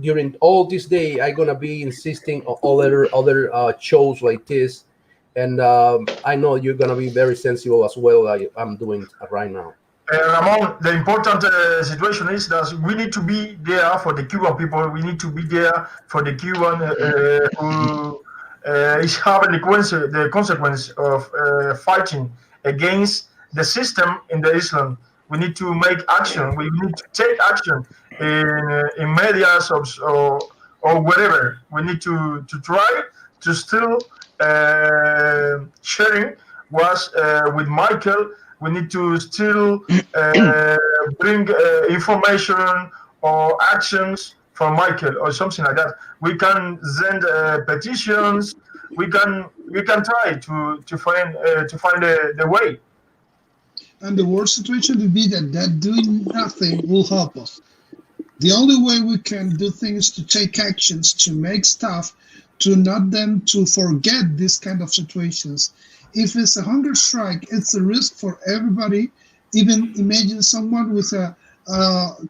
during all this day, I'm gonna be insisting on other shows like this. And I know you're gonna be very sensible as well, like I'm doing right now.
Ramon, the important situation is that we need to be there for the Cuban people. We need to be there for the Cuban who is having the consequence of fighting against the system in the Islam. We need to make action. We need to take action in medias or wherever. We need to try to still sharing was with Michael. We need to still bring information or actions from Michael or something like that. We can send petitions. We can try to find the way.
And the worst situation would be that doing nothing will help us. The only way we can do things to take actions, to make stuff, to not them to forget this kind of situations. If it's a hunger strike, it's a risk for everybody. Even imagine someone with a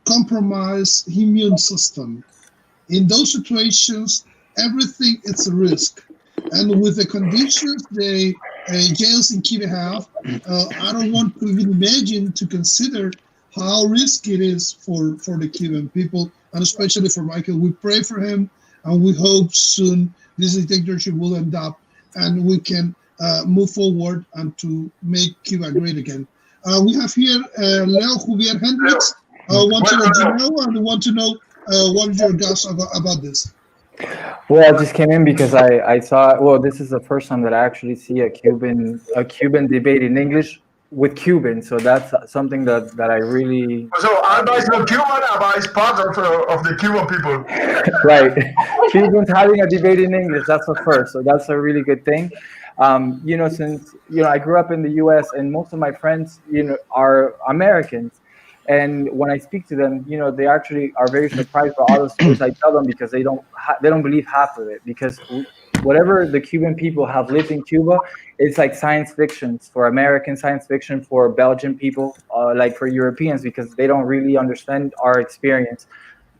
compromised immune system. In those situations, everything it's a risk. And with the conditions the jails in Cuba have, I don't want to even imagine to consider how risky it is for the Cuban people, and especially for Michael. We pray for him, and we hope soon this dictatorship will end up, and we can move forward and to make Cuba great again. We have here Leo Javier Hendricks. Want to let you know, and want to know what is your guess about this.
Well, I just came in because I saw. Well, this is the first time that I actually see a Cuban debate in English with Cubans. So that's something that I really.
So Alba is not Cuban, Alba is part of the Cuban people.
Right, Cubans having a debate in English. That's the first. So that's a really good thing. Since I grew up in the U.S. and most of my friends, are Americans. And when I speak to them, they actually are very surprised by all the stories I tell them, because they don't believe half of it. Because whatever the Cuban people have lived in Cuba, it's like science fiction for American, science fiction for Belgian people, like for Europeans, because they don't really understand our experience.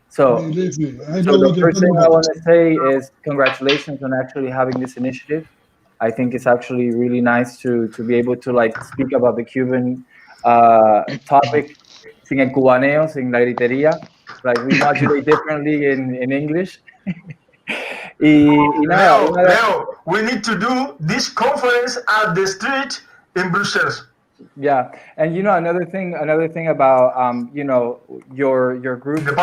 So the first thing I want to say is congratulations on actually having this initiative. I think it's actually really nice to be able to speak about the Cuban topic. Sin el cubaneo, sin la gritería, we modulate differently in English.
Leo, we need to do this conference at the street in Brussels.
Yeah, and another thing about your group.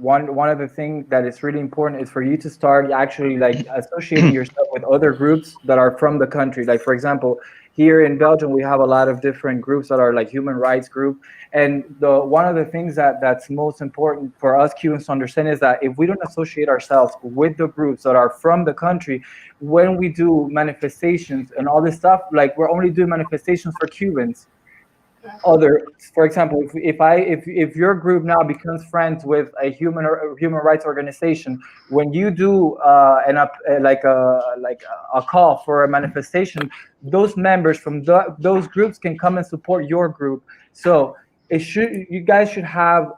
One of the things that is really important is for you to start actually associating yourself with other groups that are from the country. Like, for example, here in Belgium, we have a lot of different groups that are like human rights group. And one of the things that's most important for us Cubans to understand is that if we don't associate ourselves with the groups that are from the country, when we do manifestations and all this stuff, we're only doing manifestations for Cubans. other. For example, if your group now becomes friends with a human rights organization, when you do a call for a manifestation, those members from those groups can come and support your group. So you guys should have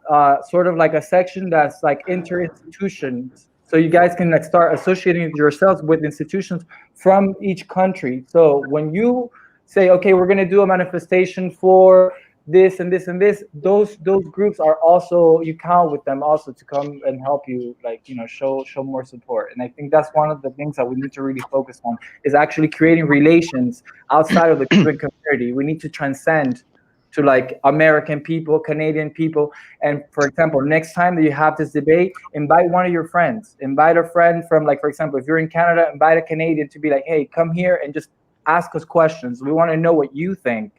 sort of like a section that's like inter-institutions, so you guys can like start associating yourselves with institutions from each country. So when you say, okay, we're going to do a manifestation for this and this and this, those groups are also, you count with them also to come and help you, like, show more support. And I think that's one of the things that we need to really focus on, is actually creating relations outside of the Cuban community. We need to transcend to like American people, Canadian people. And for example, next time that you have this debate, invite one of your friends, invite a friend from, like, for example, if you're in Canada, invite a Canadian to be like, hey, come here and just ask us questions. We want to know what you think.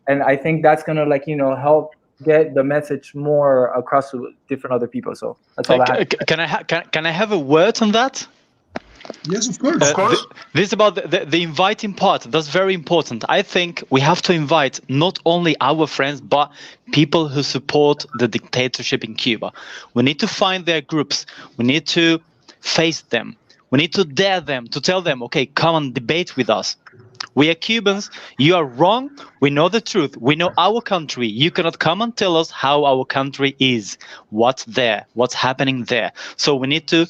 And I think that's going to, like, help get the message more across to different other people. So that's all I have.
Can I have a word on that?
Yes, of course.
This is about the inviting part. That's very important. I think we have to invite not only our friends, but people who support the dictatorship in Cuba. We need to find their groups. We need to face them. We need to dare them, to tell them, okay, come and debate with us. We are Cubans. You are wrong. We know the truth. We know our country. You cannot come and tell us how our country is, what's there, what's happening there. So we need to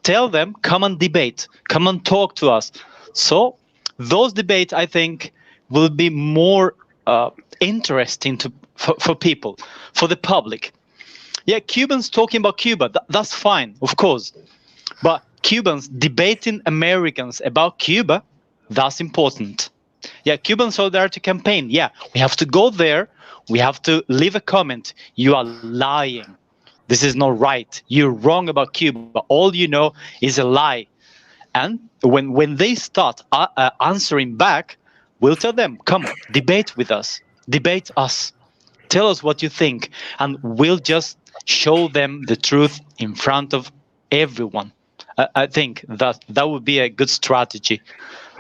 tell them, come and debate, come and talk to us. So those debates, I think, will be more interesting for people, for the public. Yeah, Cubans talking about Cuba, that's fine, of course. But Cubans debating Americans about Cuba, that's important. Yeah, Cuban Solidarity Campaign, yeah, we have to go there, we have to leave a comment. You are lying. This is not right. You're wrong about Cuba. All you know is a lie. And when they start answering back, we'll tell them, come, debate with us. Debate us. Tell us what you think. And we'll just show them the truth in front of everyone. I think that would be a good strategy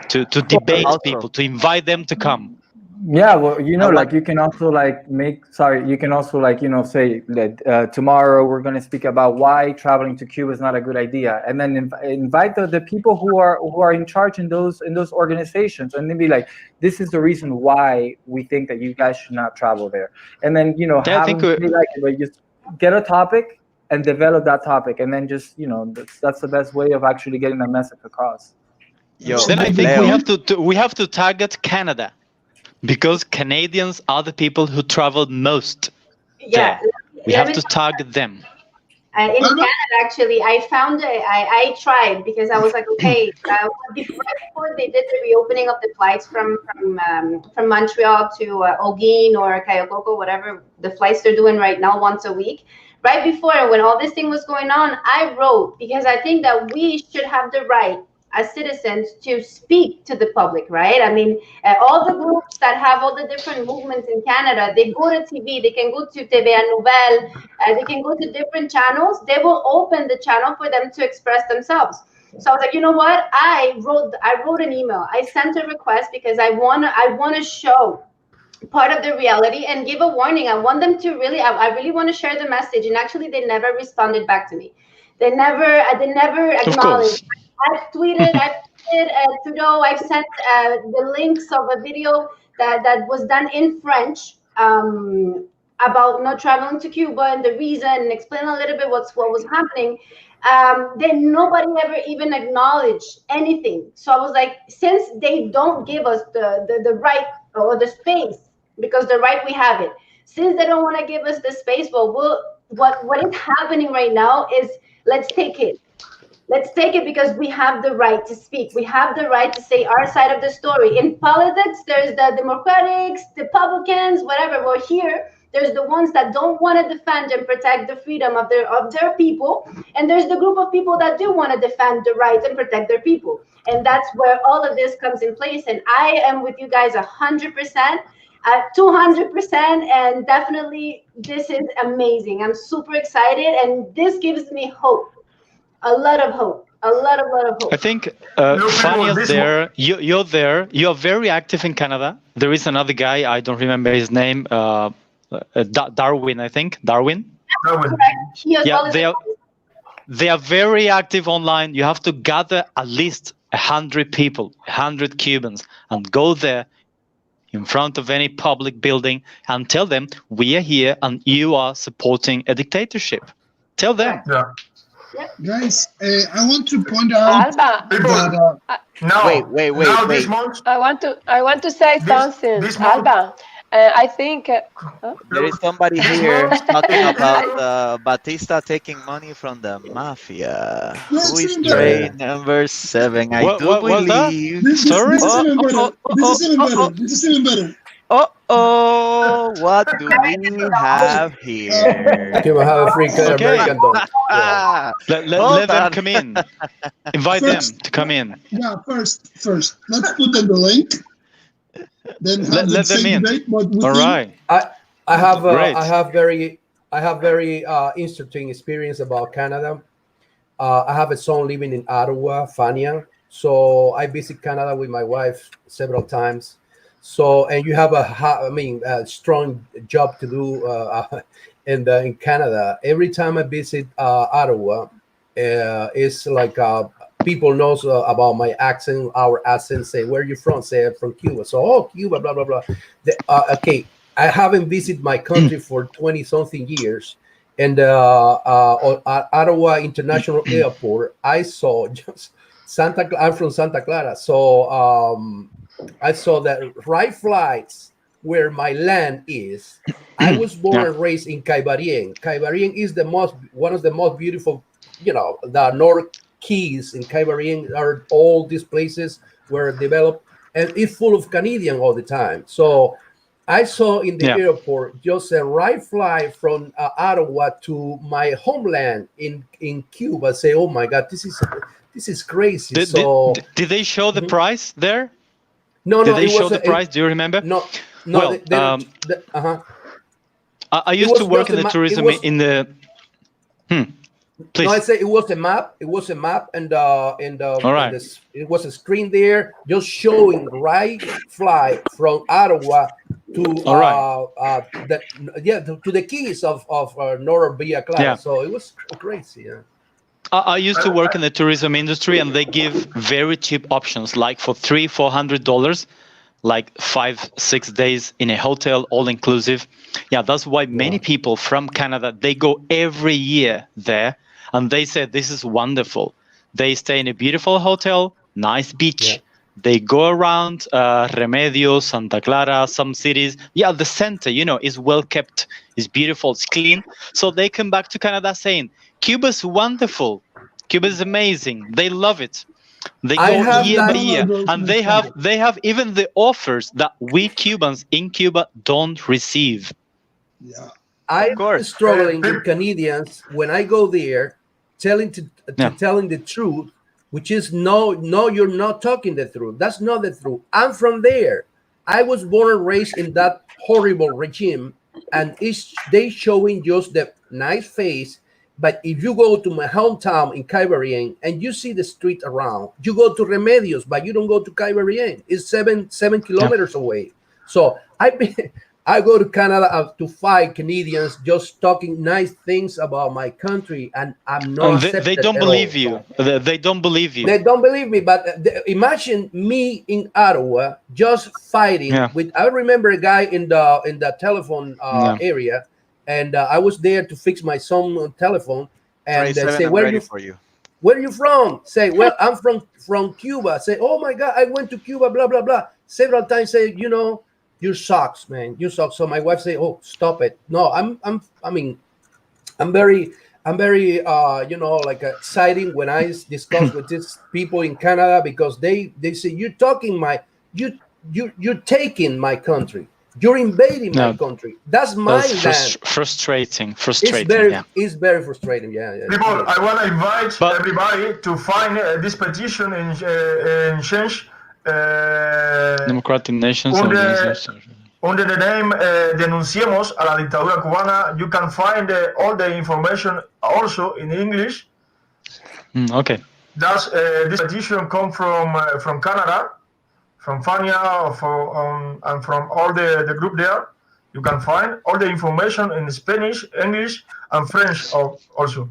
to debate people, to invite them to come.
Yeah, well, like, you can also like you can also, like, say that tomorrow we're going to speak about why traveling to Cuba is not a good idea, and then invite the people who are in charge in those organizations, and then be like, this is the reason why we think that you guys should not travel there. And then have them be like, but just get a topic and develop that topic, and then just that's the best way of actually getting the message across.
Then I think we have to target Canada. Because Canadians are the people who travel most.
Yeah,
we have to target them.
In Canada, actually, I found I tried, because I was like, okay, before they did the reopening of the flights from Montreal to Holguín or Cayococo, whatever the flights they're doing right now once a week. Right before, when all this thing was going on, I wrote, because I think that we should have the right as citizens to speak to the public, right? I mean, all the groups that have all the different movements in Canada, they go to TV, they can go to TVA Nouvelle, they can go to different channels. They will open the channel for them to express themselves. So I was like, you know what? I wrote an email. I sent a request, because I want to show part of the reality and give a warning. I want them to I really want to share the message. And actually, they never responded back to me. They never acknowledged. I've tweeted Trudeau. I've sent the links of a video that was done in French about not traveling to Cuba and the reason, and explain a little bit what was happening. Then nobody ever even acknowledged anything. So I was like, since they don't give us the right or the space, because the right, we have it. Since they don't want to give us the space, what is happening right now is, let's take it. Let's take it, because we have the right to speak. We have the right to say our side of the story. In politics, there's the Democrats, Republicans, whatever. Well, here, there's the ones that don't want to defend and protect the freedom of their people. And there's the group of people that do want to defend the rights and protect their people. And that's where all of this comes in place. And I am with you guys 100%. 200%, and definitely this is amazing. I'm super excited, and this gives me hope. A lot of hope. A lot of hope.
I think
people,
Fania's
this
there. You're there. You're very active in Canada. There is another guy. I don't remember his name. Darwin, I think. Darwin.
Darwin.
He as well
Yeah,
is
they are very active online. You have to gather at least 100 people, 100 Cubans, and go there in front of any public building and tell them we are here and you are supporting a dictatorship. Tell them.
Yeah.
Guys, I want to point out
Alba,
that
Now,
Wait,
now this
wait.
month,
I want to say something.
this month-
Alba, I think.
There is somebody here talking about Batista taking money from the mafia.
Let's
Who is
remember-
train number 7? I
What-
do
what was that?
believe.
this
Sorry?
is even better. This is even
oh,
better. This is even better.
What do we have here?
Cuba have a free
Okay.
American dog.
Ah,
Let
hold
them
on.
come in. Invite them to come in.
Yeah, first, let's put in the link. Then have
Let them in.
debate what we
All
think.
right.
I have
Great.
I have very interesting experience about Canada. I have a son living in Ottawa, Fania. So I visit Canada with my wife several times. So, and you have a strong job to do in Canada. Every time I visit Ottawa, it's like people knows about my accent, our accent. Say, where are you from? Say, I'm from Cuba. So, oh, Cuba, blah blah blah. Okay, I haven't visited my country for 20-something years, and on Ottawa International Airport, I saw just I'm from Santa Clara, so I saw that right flights where my land is. I was born and raised in Caibarien. Caibarien is one of the most beautiful, the North Keys in Caibarien are all these places were developed, and it's full of Canadian all the time. So I saw in the airport just a right flight from Ottawa to my homeland in Cuba. Say, oh my God, this is crazy.
Did they show the price there?
No,
Did they show the price? Do you remember?
No.
Well, I used to work in the tourism in the. Please.
No, I say it was a map. It was a map, and it was a screen there, just showing right flight from Ottawa to to the keys of North Villa Clara.
Yeah.
So it was crazy. Yeah.
I used to work in the tourism industry, and they give very cheap options, like for $300-400, like 5-6 days in a hotel, all inclusive. Yeah, that's why many people from Canada, they go every year there, and they say this is wonderful. They stay in a beautiful hotel, nice beach.
Yeah.
They go around Remedios, Santa Clara, some cities. Yeah, the center, is well kept, is beautiful, it's clean. So they come back to Canada saying, Cuba's wonderful. Cuba's amazing. They love it. They go year by year, and they have even the offers that we Cubans in Cuba don't receive.
Yeah.
I'm struggling with Canadians when I go there, telling the truth, which is no, you're not talking the truth. That's not the truth. I'm from there. I was born and raised in that horrible regime, and they showing just the nice face. But if you go to my hometown in Caibarien and you see the street around, you go to Remedios, but you don't go to Caibarien. It's 7 kilometers away. So I go to Canada to fight Canadians just talking nice things about my country, and I'm not.
They don't believe you. They don't believe you.
They don't believe me. But imagine me in Ottawa just fighting with. I remember a guy in the telephone area. And I was there to fix my son's telephone, and say, "Where are you from?" Say, "Well, I'm from Cuba." Say, "Oh my God, I went to Cuba." Blah blah blah. Several times say, "You sucks, man. You suck." So my wife say, "Oh, stop it." No, I'm very exciting when I discuss with these people in Canada, because they say you're taking my country. You're invading my country. That's my land.
Frustrating.
It's very frustrating. Yeah.
People, I want to invite everybody to find this petition and change
Democratic Nations
under the name Denunciemos a la dictadura cubana. You can find all the information also in English.
Okay.
Does this petition come from Canada, from Fania, and from all the group there? You can find all the information in Spanish, English, and French also.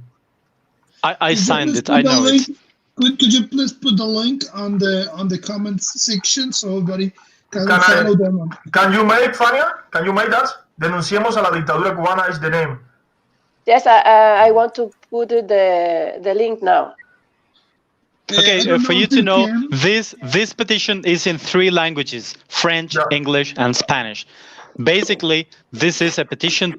I
Could you
signed
please
it.
put
I
the
know
link?
it.
Could you please put the link on the comments section so everybody can
Can
follow them?
Can you make, Fania? Can you make that? Denunciemos a la dictadura cubana is the name.
Yes, I want to put the link now.
Okay, for you
if
to
you
know,
can.
this petition is in 3 languages: French,
Yeah.
English, and Spanish. Basically, this is a petition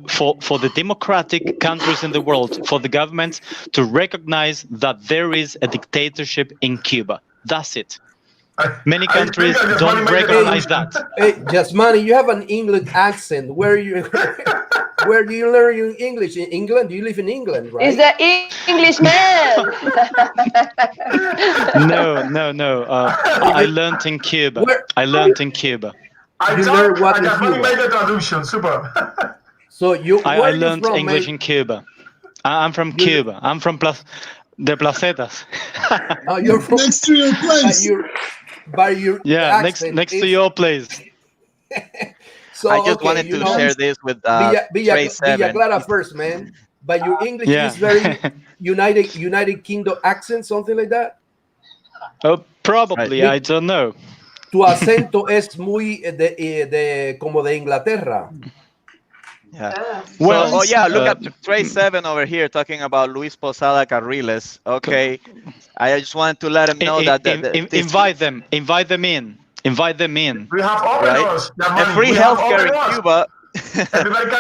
for the democratic countries in the world, for the governments to recognize that there is a dictatorship in Cuba. That's it. Many
I
countries
think that
don't
Yasmani made the
recognize
traduction.
that.
Hey, Jasmani, you have an English accent. Where do you learn your English? In England? Do you live in England, right?
It's the English man.
No. I learned in Cuba.
Where-
I learned in Cuba.
I
You
thought
learn what in
Yasmani
Cuba?
made the traduction. Super.
So where
I
are you
learned
from,
English
man?
in Cuba. I'm from Cuba. I'm from the Placetas.
You're from
Next to your place.
by your
Yeah,
accent
next to
is-
your place.
So
I just
okay,
wanted
you
to
know,
share this with
Villa
Trey Seven.
Clara first, man. But your English
Yeah.
is very United Kingdom accent, something like that.
Oh, probably.
Right.
I don't know.
Tu acento es muy como de Inglaterra.
Yeah.
Well,
oh yeah, look at Trey Seven over here talking about Luis Posada Carriles. Okay, I just wanted to let him know that
invite them in. Invite them in.
We have
Right?
openers.
And free healthcare in Cuba.
Everybody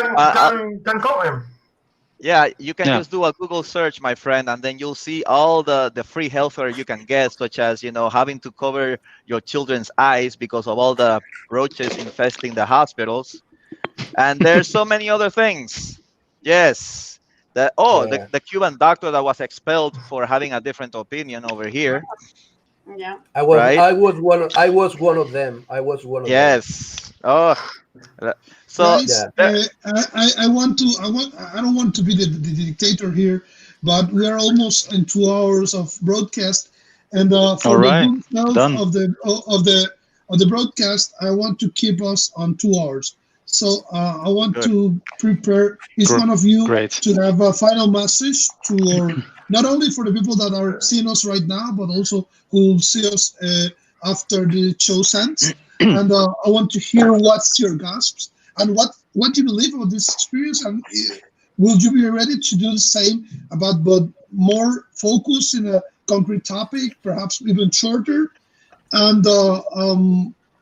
can come.
Yeah, you can
Yeah.
just do a Google search, my friend, and then you'll see all the free healthcare you can get, such as having to cover your children's eyes because of all the roaches infesting the hospitals, and there's so many other things. Yes, the Cuban doctor that was expelled for having a different opinion over here.
Yeah.
I was one of them.
Yes. Oh, so
Guys, I don't want to be the dictator here, but we are almost in 2 hours of broadcast, and for
All right.
the good
Done.
health of the broadcast, I want to keep us on 2 hours. So I want
Good.
to prepare each one of you
Great.
to have a final message not only for the people that are seeing us right now, but also who will see us after the show ends. And I want to hear what's your gasps and what you believe about this experience, and will you be ready to do the same but more focus in a concrete topic, perhaps even shorter, and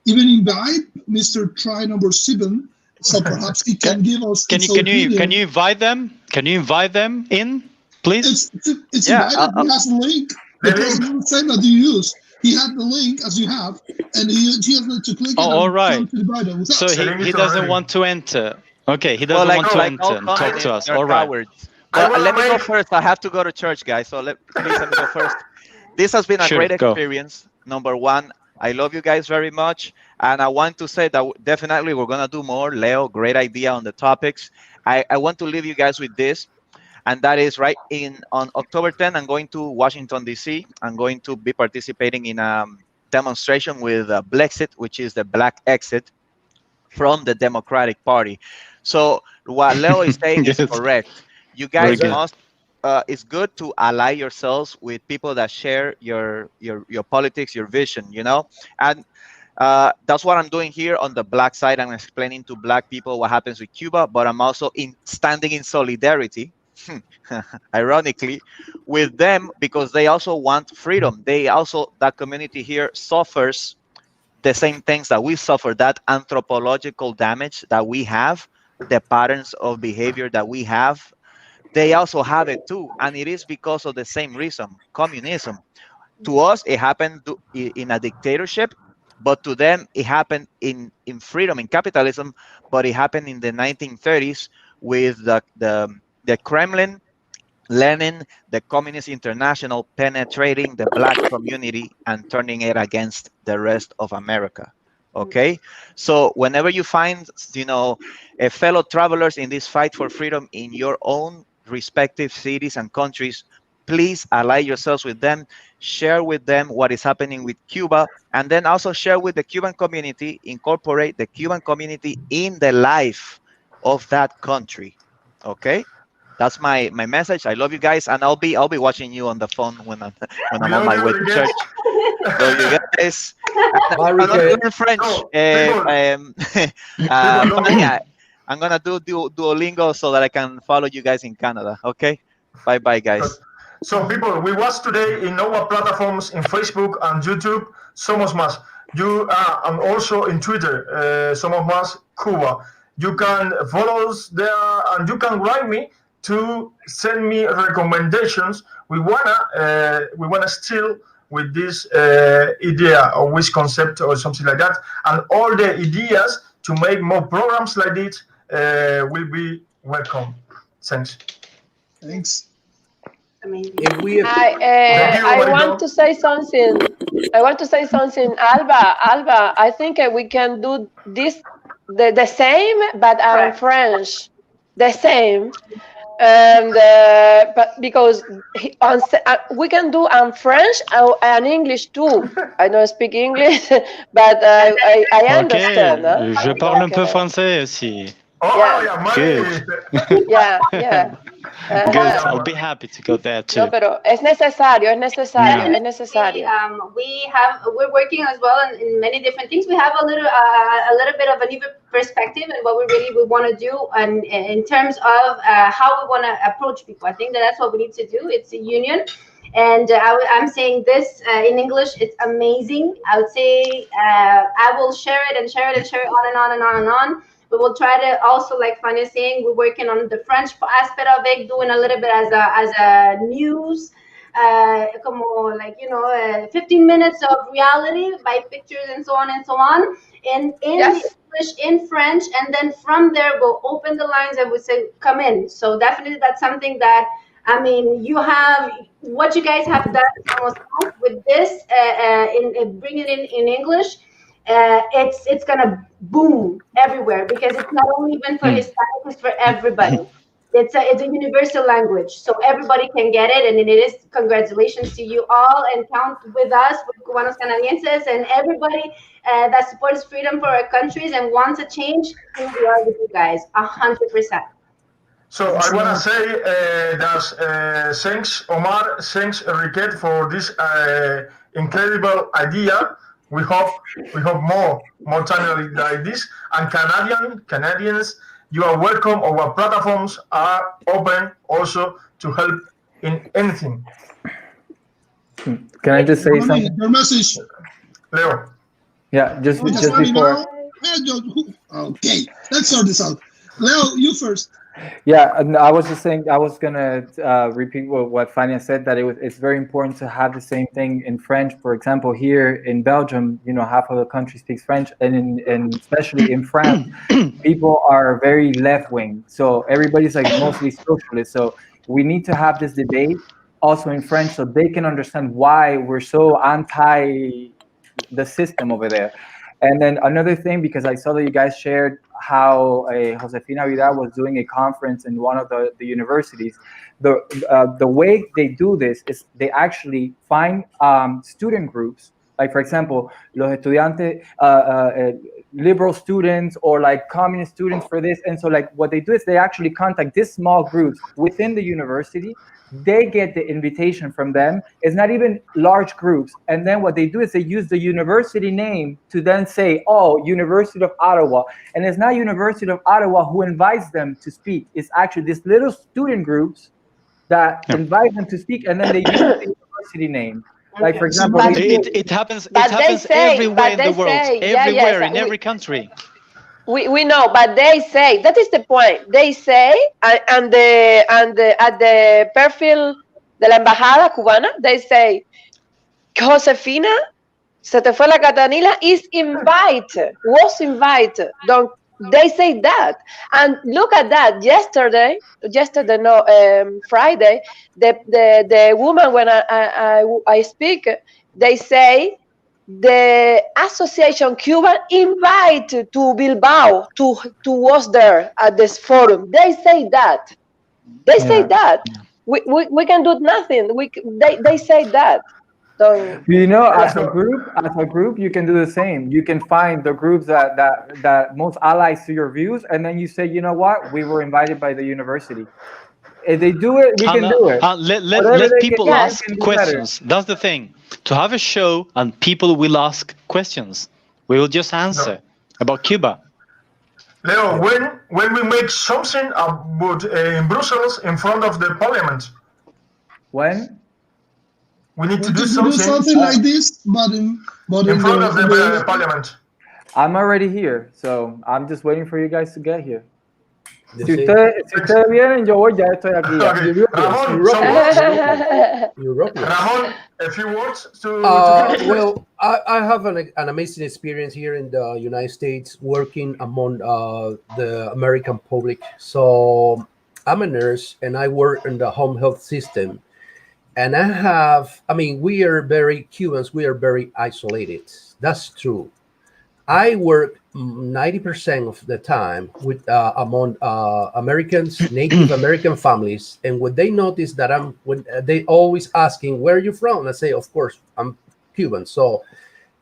even invite Mr. Try number 7, so perhaps he can give us.
Can you invite them? Can you invite them in, please?
It's
Yeah,
invited. He has a link. The same that you use. He had the link as you have, and he has to click it.
All right.
With
So
us.
he doesn't want to enter. Okay, he doesn't want to enter and talk to us. All right.
But let me go first. I have to go to church, guys. So please let me go first. This has been a
Sure,
great
go.
experience. Number one, I love you guys very much. And I want to say that definitely we're going to do more. Leo, great idea on the topics. I want to leave you guys with this. And that is on October 10th, I'm going to Washington, D.C. I'm going to be participating in a demonstration with Blexit, which is the black exit from the Democratic Party. So what Leo is saying is correct. You guys must, it's good to ally yourselves with people that share your politics, your vision, and that's what I'm doing here on the black side. I'm explaining to black people what happens with Cuba, but I'm also standing in solidarity, ironically, with them because they also want freedom. That community here suffers the same things that we suffer, that anthropological damage that we have, the patterns of behavior that we have. They also have it too, and it is because of the same reason, communism. To us, it happened in a dictatorship, but to them, it happened in freedom, in capitalism, but it happened in the 1930s with the Kremlin, Lenin, the Communist International penetrating the black community and turning it against the rest of America. Okay, so whenever you find, fellow travelers in this fight for freedom in your own respective cities and countries, please ally yourselves with them, share with them what is happening with Cuba, and then also share with the Cuban community, incorporate the Cuban community in the life of that country. Okay, that's my message. I love you guys, and I'll be watching you on the phone when I'm on
love
my
you
way to
again.
church. Love you guys.
Bye,
I'm gonna
Ricky.
learn French.
No, people, don't
Finally,
move.
I'm gonna do Duolingo so that I can follow you guys in Canada. Okay, bye bye guys.
So people, we watch today in our platforms in Facebook and YouTube, Somos Más. You and also in Twitter, Somos Más Cuba. You can follow us there, and you can write me to send me recommendations. We wanna still with this idea or which concept or something like that, and all the ideas to make more programs like this will be welcome. Thanks.
Thanks.
Amazing.
If we
I want to say something. I want to say something, Alba. I think we can do this the same, but in French, the same, and but because we can do in French and English too. I don't speak English, but I understand.
Ok, je parle un peu français aussi.
Oh,
Yeah.
Good.
Yeah.
Good. I'll be happy to go there too.
No, pero es necesario.
We're working as well in many different things. We have a little bit of a new perspective and what we want to do, and in terms of how we want to approach people. I think that's what we need to do. It's a union. And I'm saying this in English. It's amazing. I would say I will share it on and on and on and on. We will try to also, like Fanny saying, we're working on the French aspect of it, doing a little bit as a news, como 15 minutes of reality by pictures and so on and so on, in
Yes.
English, in French, and then from there we'll open the lines and we say, come in. So definitely that's something that, I mean, you have what you guys have done almost with this, in bringing it in English. It's gonna boom everywhere because it's not only even for Hispanic, it's for everybody. It's a universal language, so everybody can get it, and it is. Congratulations to you all, and count with us, with Cubanos Canadienses, and everybody that supports freedom for our countries and wants a change. Here we are with you guys, 100%.
So I want to say that thanks Omar, thanks Enrique for this incredible idea. We hope more time like this. And Canadians, you are welcome. Our platforms are open also to help in anything.
Can I just say
Ronnie,
something?
your message.
Leo.
Yeah, just
Ronnie,
before.
now? Okay, let's sort this out. Leo, you first.
Yeah, and I was just saying, I was gonna repeat what Fania said, that it's very important to have the same thing in French. For example, here in Belgium, half of the country speaks French, and especially in France, people are very left wing. So everybody's like mostly socialist. So we need to have this debate also in French, so they can understand why we're so anti the system over there. And then another thing, because I saw that you guys shared how Josefina Vidal was doing a conference in one of the universities. The way they do this is they actually find student groups, like for example, los estudiantes, liberal students or like communist students for this. And so like what they do is they actually contact these small groups within the university. They get the invitation from them. It's not even large groups. And then what they do is they use the university name to then say, oh, University of Ottawa. And it's not University of Ottawa who invites them to speak. It's actually these little student groups that invite them to speak, and then they use the university name. Like for example,
it happens. It happens everywhere in the world. Everywhere in every country.
We know, but they say that is the point. They say, and at the perfil de la embajada cubana, they say, Josefina, se te fue la Catanila, was invited. Don't they say that? And look at that. Friday, the woman when I speak, they say, the Association Cuba invite to Bilbao to was there at this forum. They say that. They say that. we can do nothing. They say that. So
You know,
yeah.
as a group, you can do the same. You can find the groups that most allies to your views, and then you say, you know what, we were invited by the university. If they do it, we can do it. Whatever
Let
they
people
can do,
ask
we can do better.
questions. That's the thing. To have a show and people will ask questions. We will just answer about Cuba.
Leo, when we make something about in Brussels in front of the parliament,
When?
we need to do
We can do
something
something like this, but
in front of the parliament.
I'm already here, so I'm just waiting for you guys to get here.
The
Si
same-
ustedes vienen, yo voy, ya estoy aquí. ya.
Okay.
Europeans,
Ramon,
Europeans,
some words?
Europeans.
Ramon, a few words to finish.
Well, I have an amazing experience here in the United States working among the American public. So I'm a nurse and I work in the home health system. And we are Cubans, we are very isolated. That's true. I work 90% of the time with among Americans, Native American families, and what they notice that they always asking, "Where are you from?" I say, "Of course, I'm Cuban." So,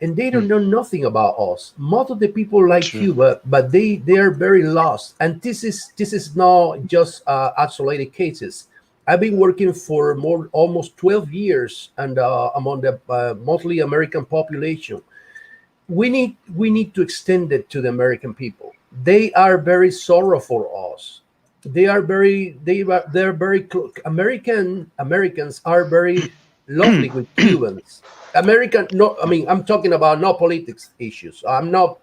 and they don't know nothing about us. Most of the people like Cuba, but they are very lost. And this is not just isolated cases. I've been working for almost 12 years, and among the mostly American population. We need to extend it to the American people. They are very sorrow for us. They're very Americans are very lovely with Cubans. I'm talking about no politics issues. I'm not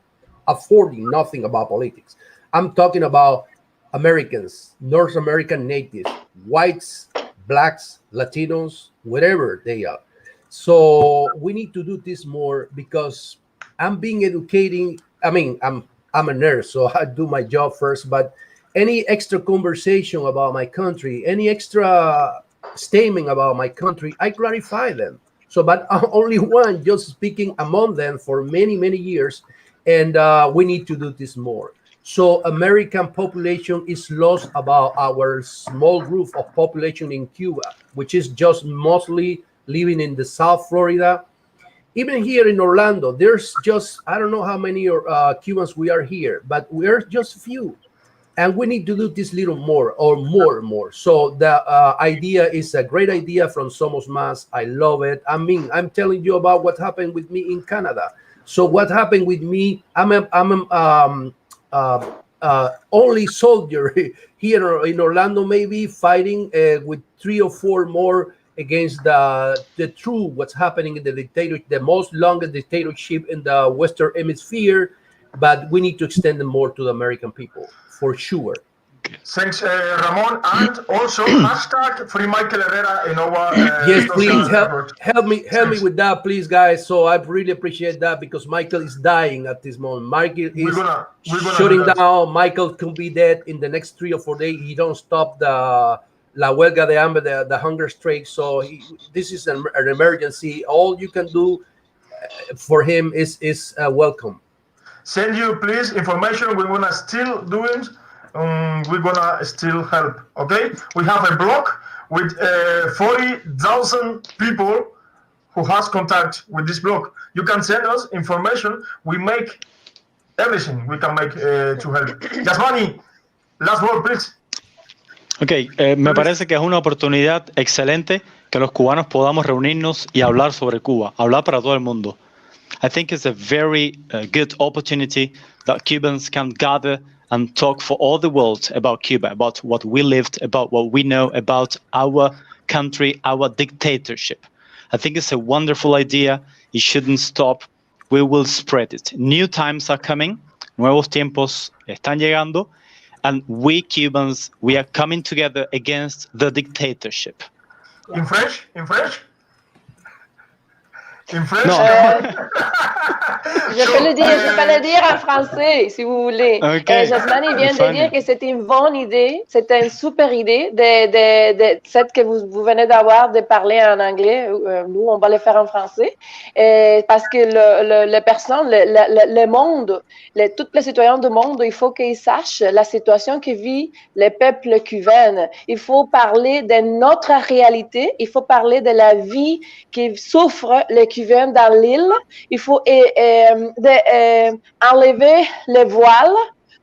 affording nothing about politics. I'm talking about Americans, North American natives, whites, blacks, Latinos, whatever they are. So we need to do this more because I'm being educating. I'm a nurse, so I do my job first. But any extra conversation about my country, any extra statement about my country, I clarify them. So, but I'm only one, just speaking among them for many years, and we need to do this more. So, American population is lost about our small group of population in Cuba, which is just mostly living in the South Florida. Even here in Orlando, there's just, I don't know how many Cubans we are here, but we're just few. And we need to do this little more or more. So the idea is a great idea from Somos Mas. I love it. I'm telling you about what happened with me in Canada. So what happened with me, I'm only soldier here in Orlando, maybe fighting with 3 or 4 more against the true what's happening in the dictatorship, the most longest dictatorship in the Western Hemisphere, but we need to extend them more to the American people for sure.
Thanks, Ramon, and also hashtag Free Michael Herrera in our
yes, please help me
Thanks.
with that, please, guys. So I really appreciate that because Michael is dying at this moment. Michael is
we're gonna
shutting
do
down. Michael can be dead in the next 3 or 4 days. He don't stop the La Huelga de Hambre, the hunger strike. So this is an emergency. All you can do for him is welcome.
Send you please information. We're gonna still do it. We're gonna still help. Okay, we have a blog with 40,000 people who has contact with this blog. You can send us information. We make everything we can make to help. Yasmani, last word, please.
Ok, me parece que es una oportunidad excelente que los cubanos podamos reunirnos y hablar sobre Cuba, hablar para todo el mundo. I think it's a very good opportunity that Cubans can gather and talk for all the world about Cuba, about what we lived, about what we know about our country, our dictatorship. I think it's a wonderful idea. It shouldn't stop. We will spread it. New times are coming. Nuevos tiempos están llegando. And we Cubans, we are coming together against the dictatorship.
In French? In French?
Non.
Je peux le dire en français, si vous voulez.
Okay.
Jasmine vient de
Funny.
dire que c'était une bonne idée, c'était une super idée de celle que vous venez d'avoir de parler en anglais. Nous, on va le faire en français. Parce que les personnes, le monde, tous les citoyens du monde, il faut qu'ils sachent la situation que vit le peuple cubain. Il faut parler de notre réalité, il faut parler de la vie qui souffre les Cubains dans l'île. Il faut enlever le voile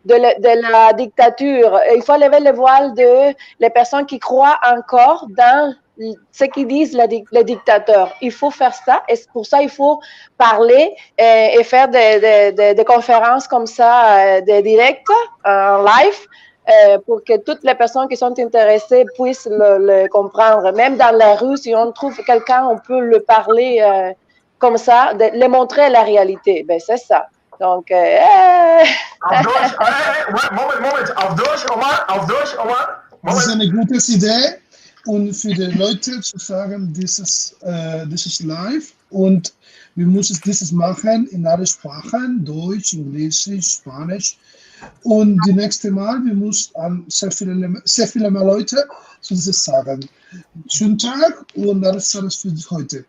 de la dictature. Il faut enlever le voile de les personnes qui croient encore dans ce qu'ils disent les dictateurs. Il faut faire ça et pour ça, il faut parler et faire des conférences comme ça, des directs en live. Pour que toutes les personnes qui sont intéressées puissent le comprendre. Même dans la rue, si on trouve quelqu'un, on peut le parler comme ça, de le montrer la réalité. Ben, c'est ça. Donc,
Auf Deutsch, Moment, auf Deutsch, Omar.
Das ist eine gute Idee und für die Leute zu sagen, dieses live und wir müssen dieses machen in alle Sprachen, Deutsch, Englisch, Spanisch. Und die nächste Mal, wir müssen sehr viele mehr Leute zu dieses sagen. Schönen Tag und alles für heute.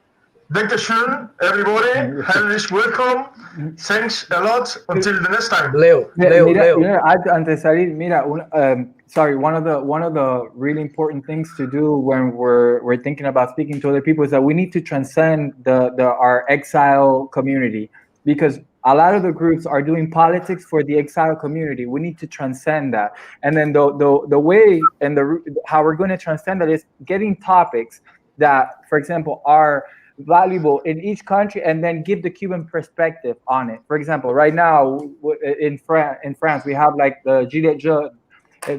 Dankeschön, everybody. Herzlich welcome. Thanks a lot. Until the next time.
Leo.
Antes de salir, mira, sorry, one of the really important things to do when we're thinking about speaking to other people is that we need to transcend our exile community, because a lot of the groups are doing politics for the exile community. We need to transcend that. And then the way and how we're going to transcend that is getting topics that, for example, are valuable in each country and then give the Cuban perspective on it. For example, right now in France, we have like the Gilets jaunes.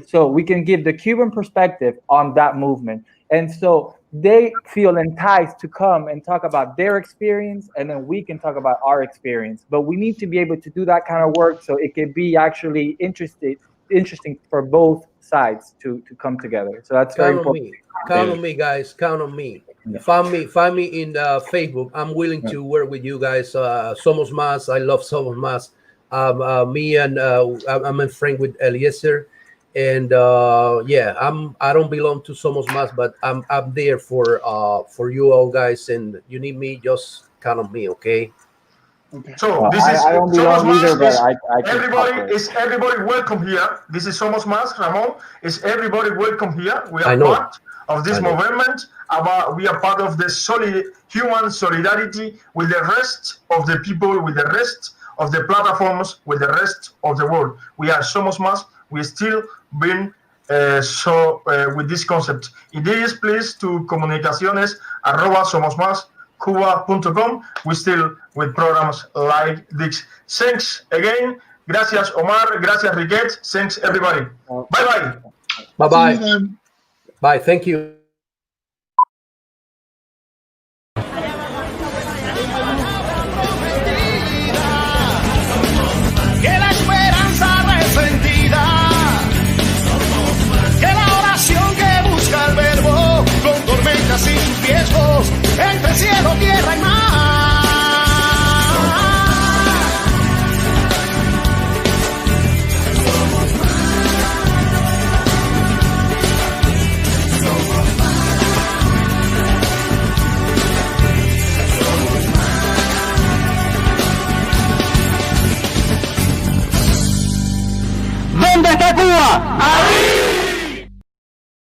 So we can give the Cuban perspective on that movement. And so they feel enticed to come and talk about their experience, and then we can talk about our experience. But we need to be able to do that kind of work so it can be actually interesting for both sides to come together. So that's very important.
Count on me, guys. Count on me. Yeah. Find me in Facebook. I'm willing to work with you guys. Somos Más. I love Somos Más. Me and I'm a friend with Eliezer, and I don't belong to Somos Más, but I'm there for you all guys. And you need me, just count on me, okay?
Okay.
So
well,
this is
I don't belong either, but I
everybody welcome here. This is Somos Más, Ramon. Is everybody welcome here? We are part of this movement. We are part of the human solidarity with the rest of the people, with the rest of the platforms, with the rest of the world. We are Somos Más. We still been with this concept. Ideas, please, to comunicaciones@somosmascuba.com. We still with programs like this. Thanks again. Gracias, Omar. Gracias, Riquet. Thanks, everybody. Bye-bye.
Bye-bye. Bye. Thank you.
Que la esperanza resentida, que la oración que busca el verbo, con tormentas y sus riesgos, entre cielo, tierra y mar.
¿Dónde está Cuba? ¡Arriba!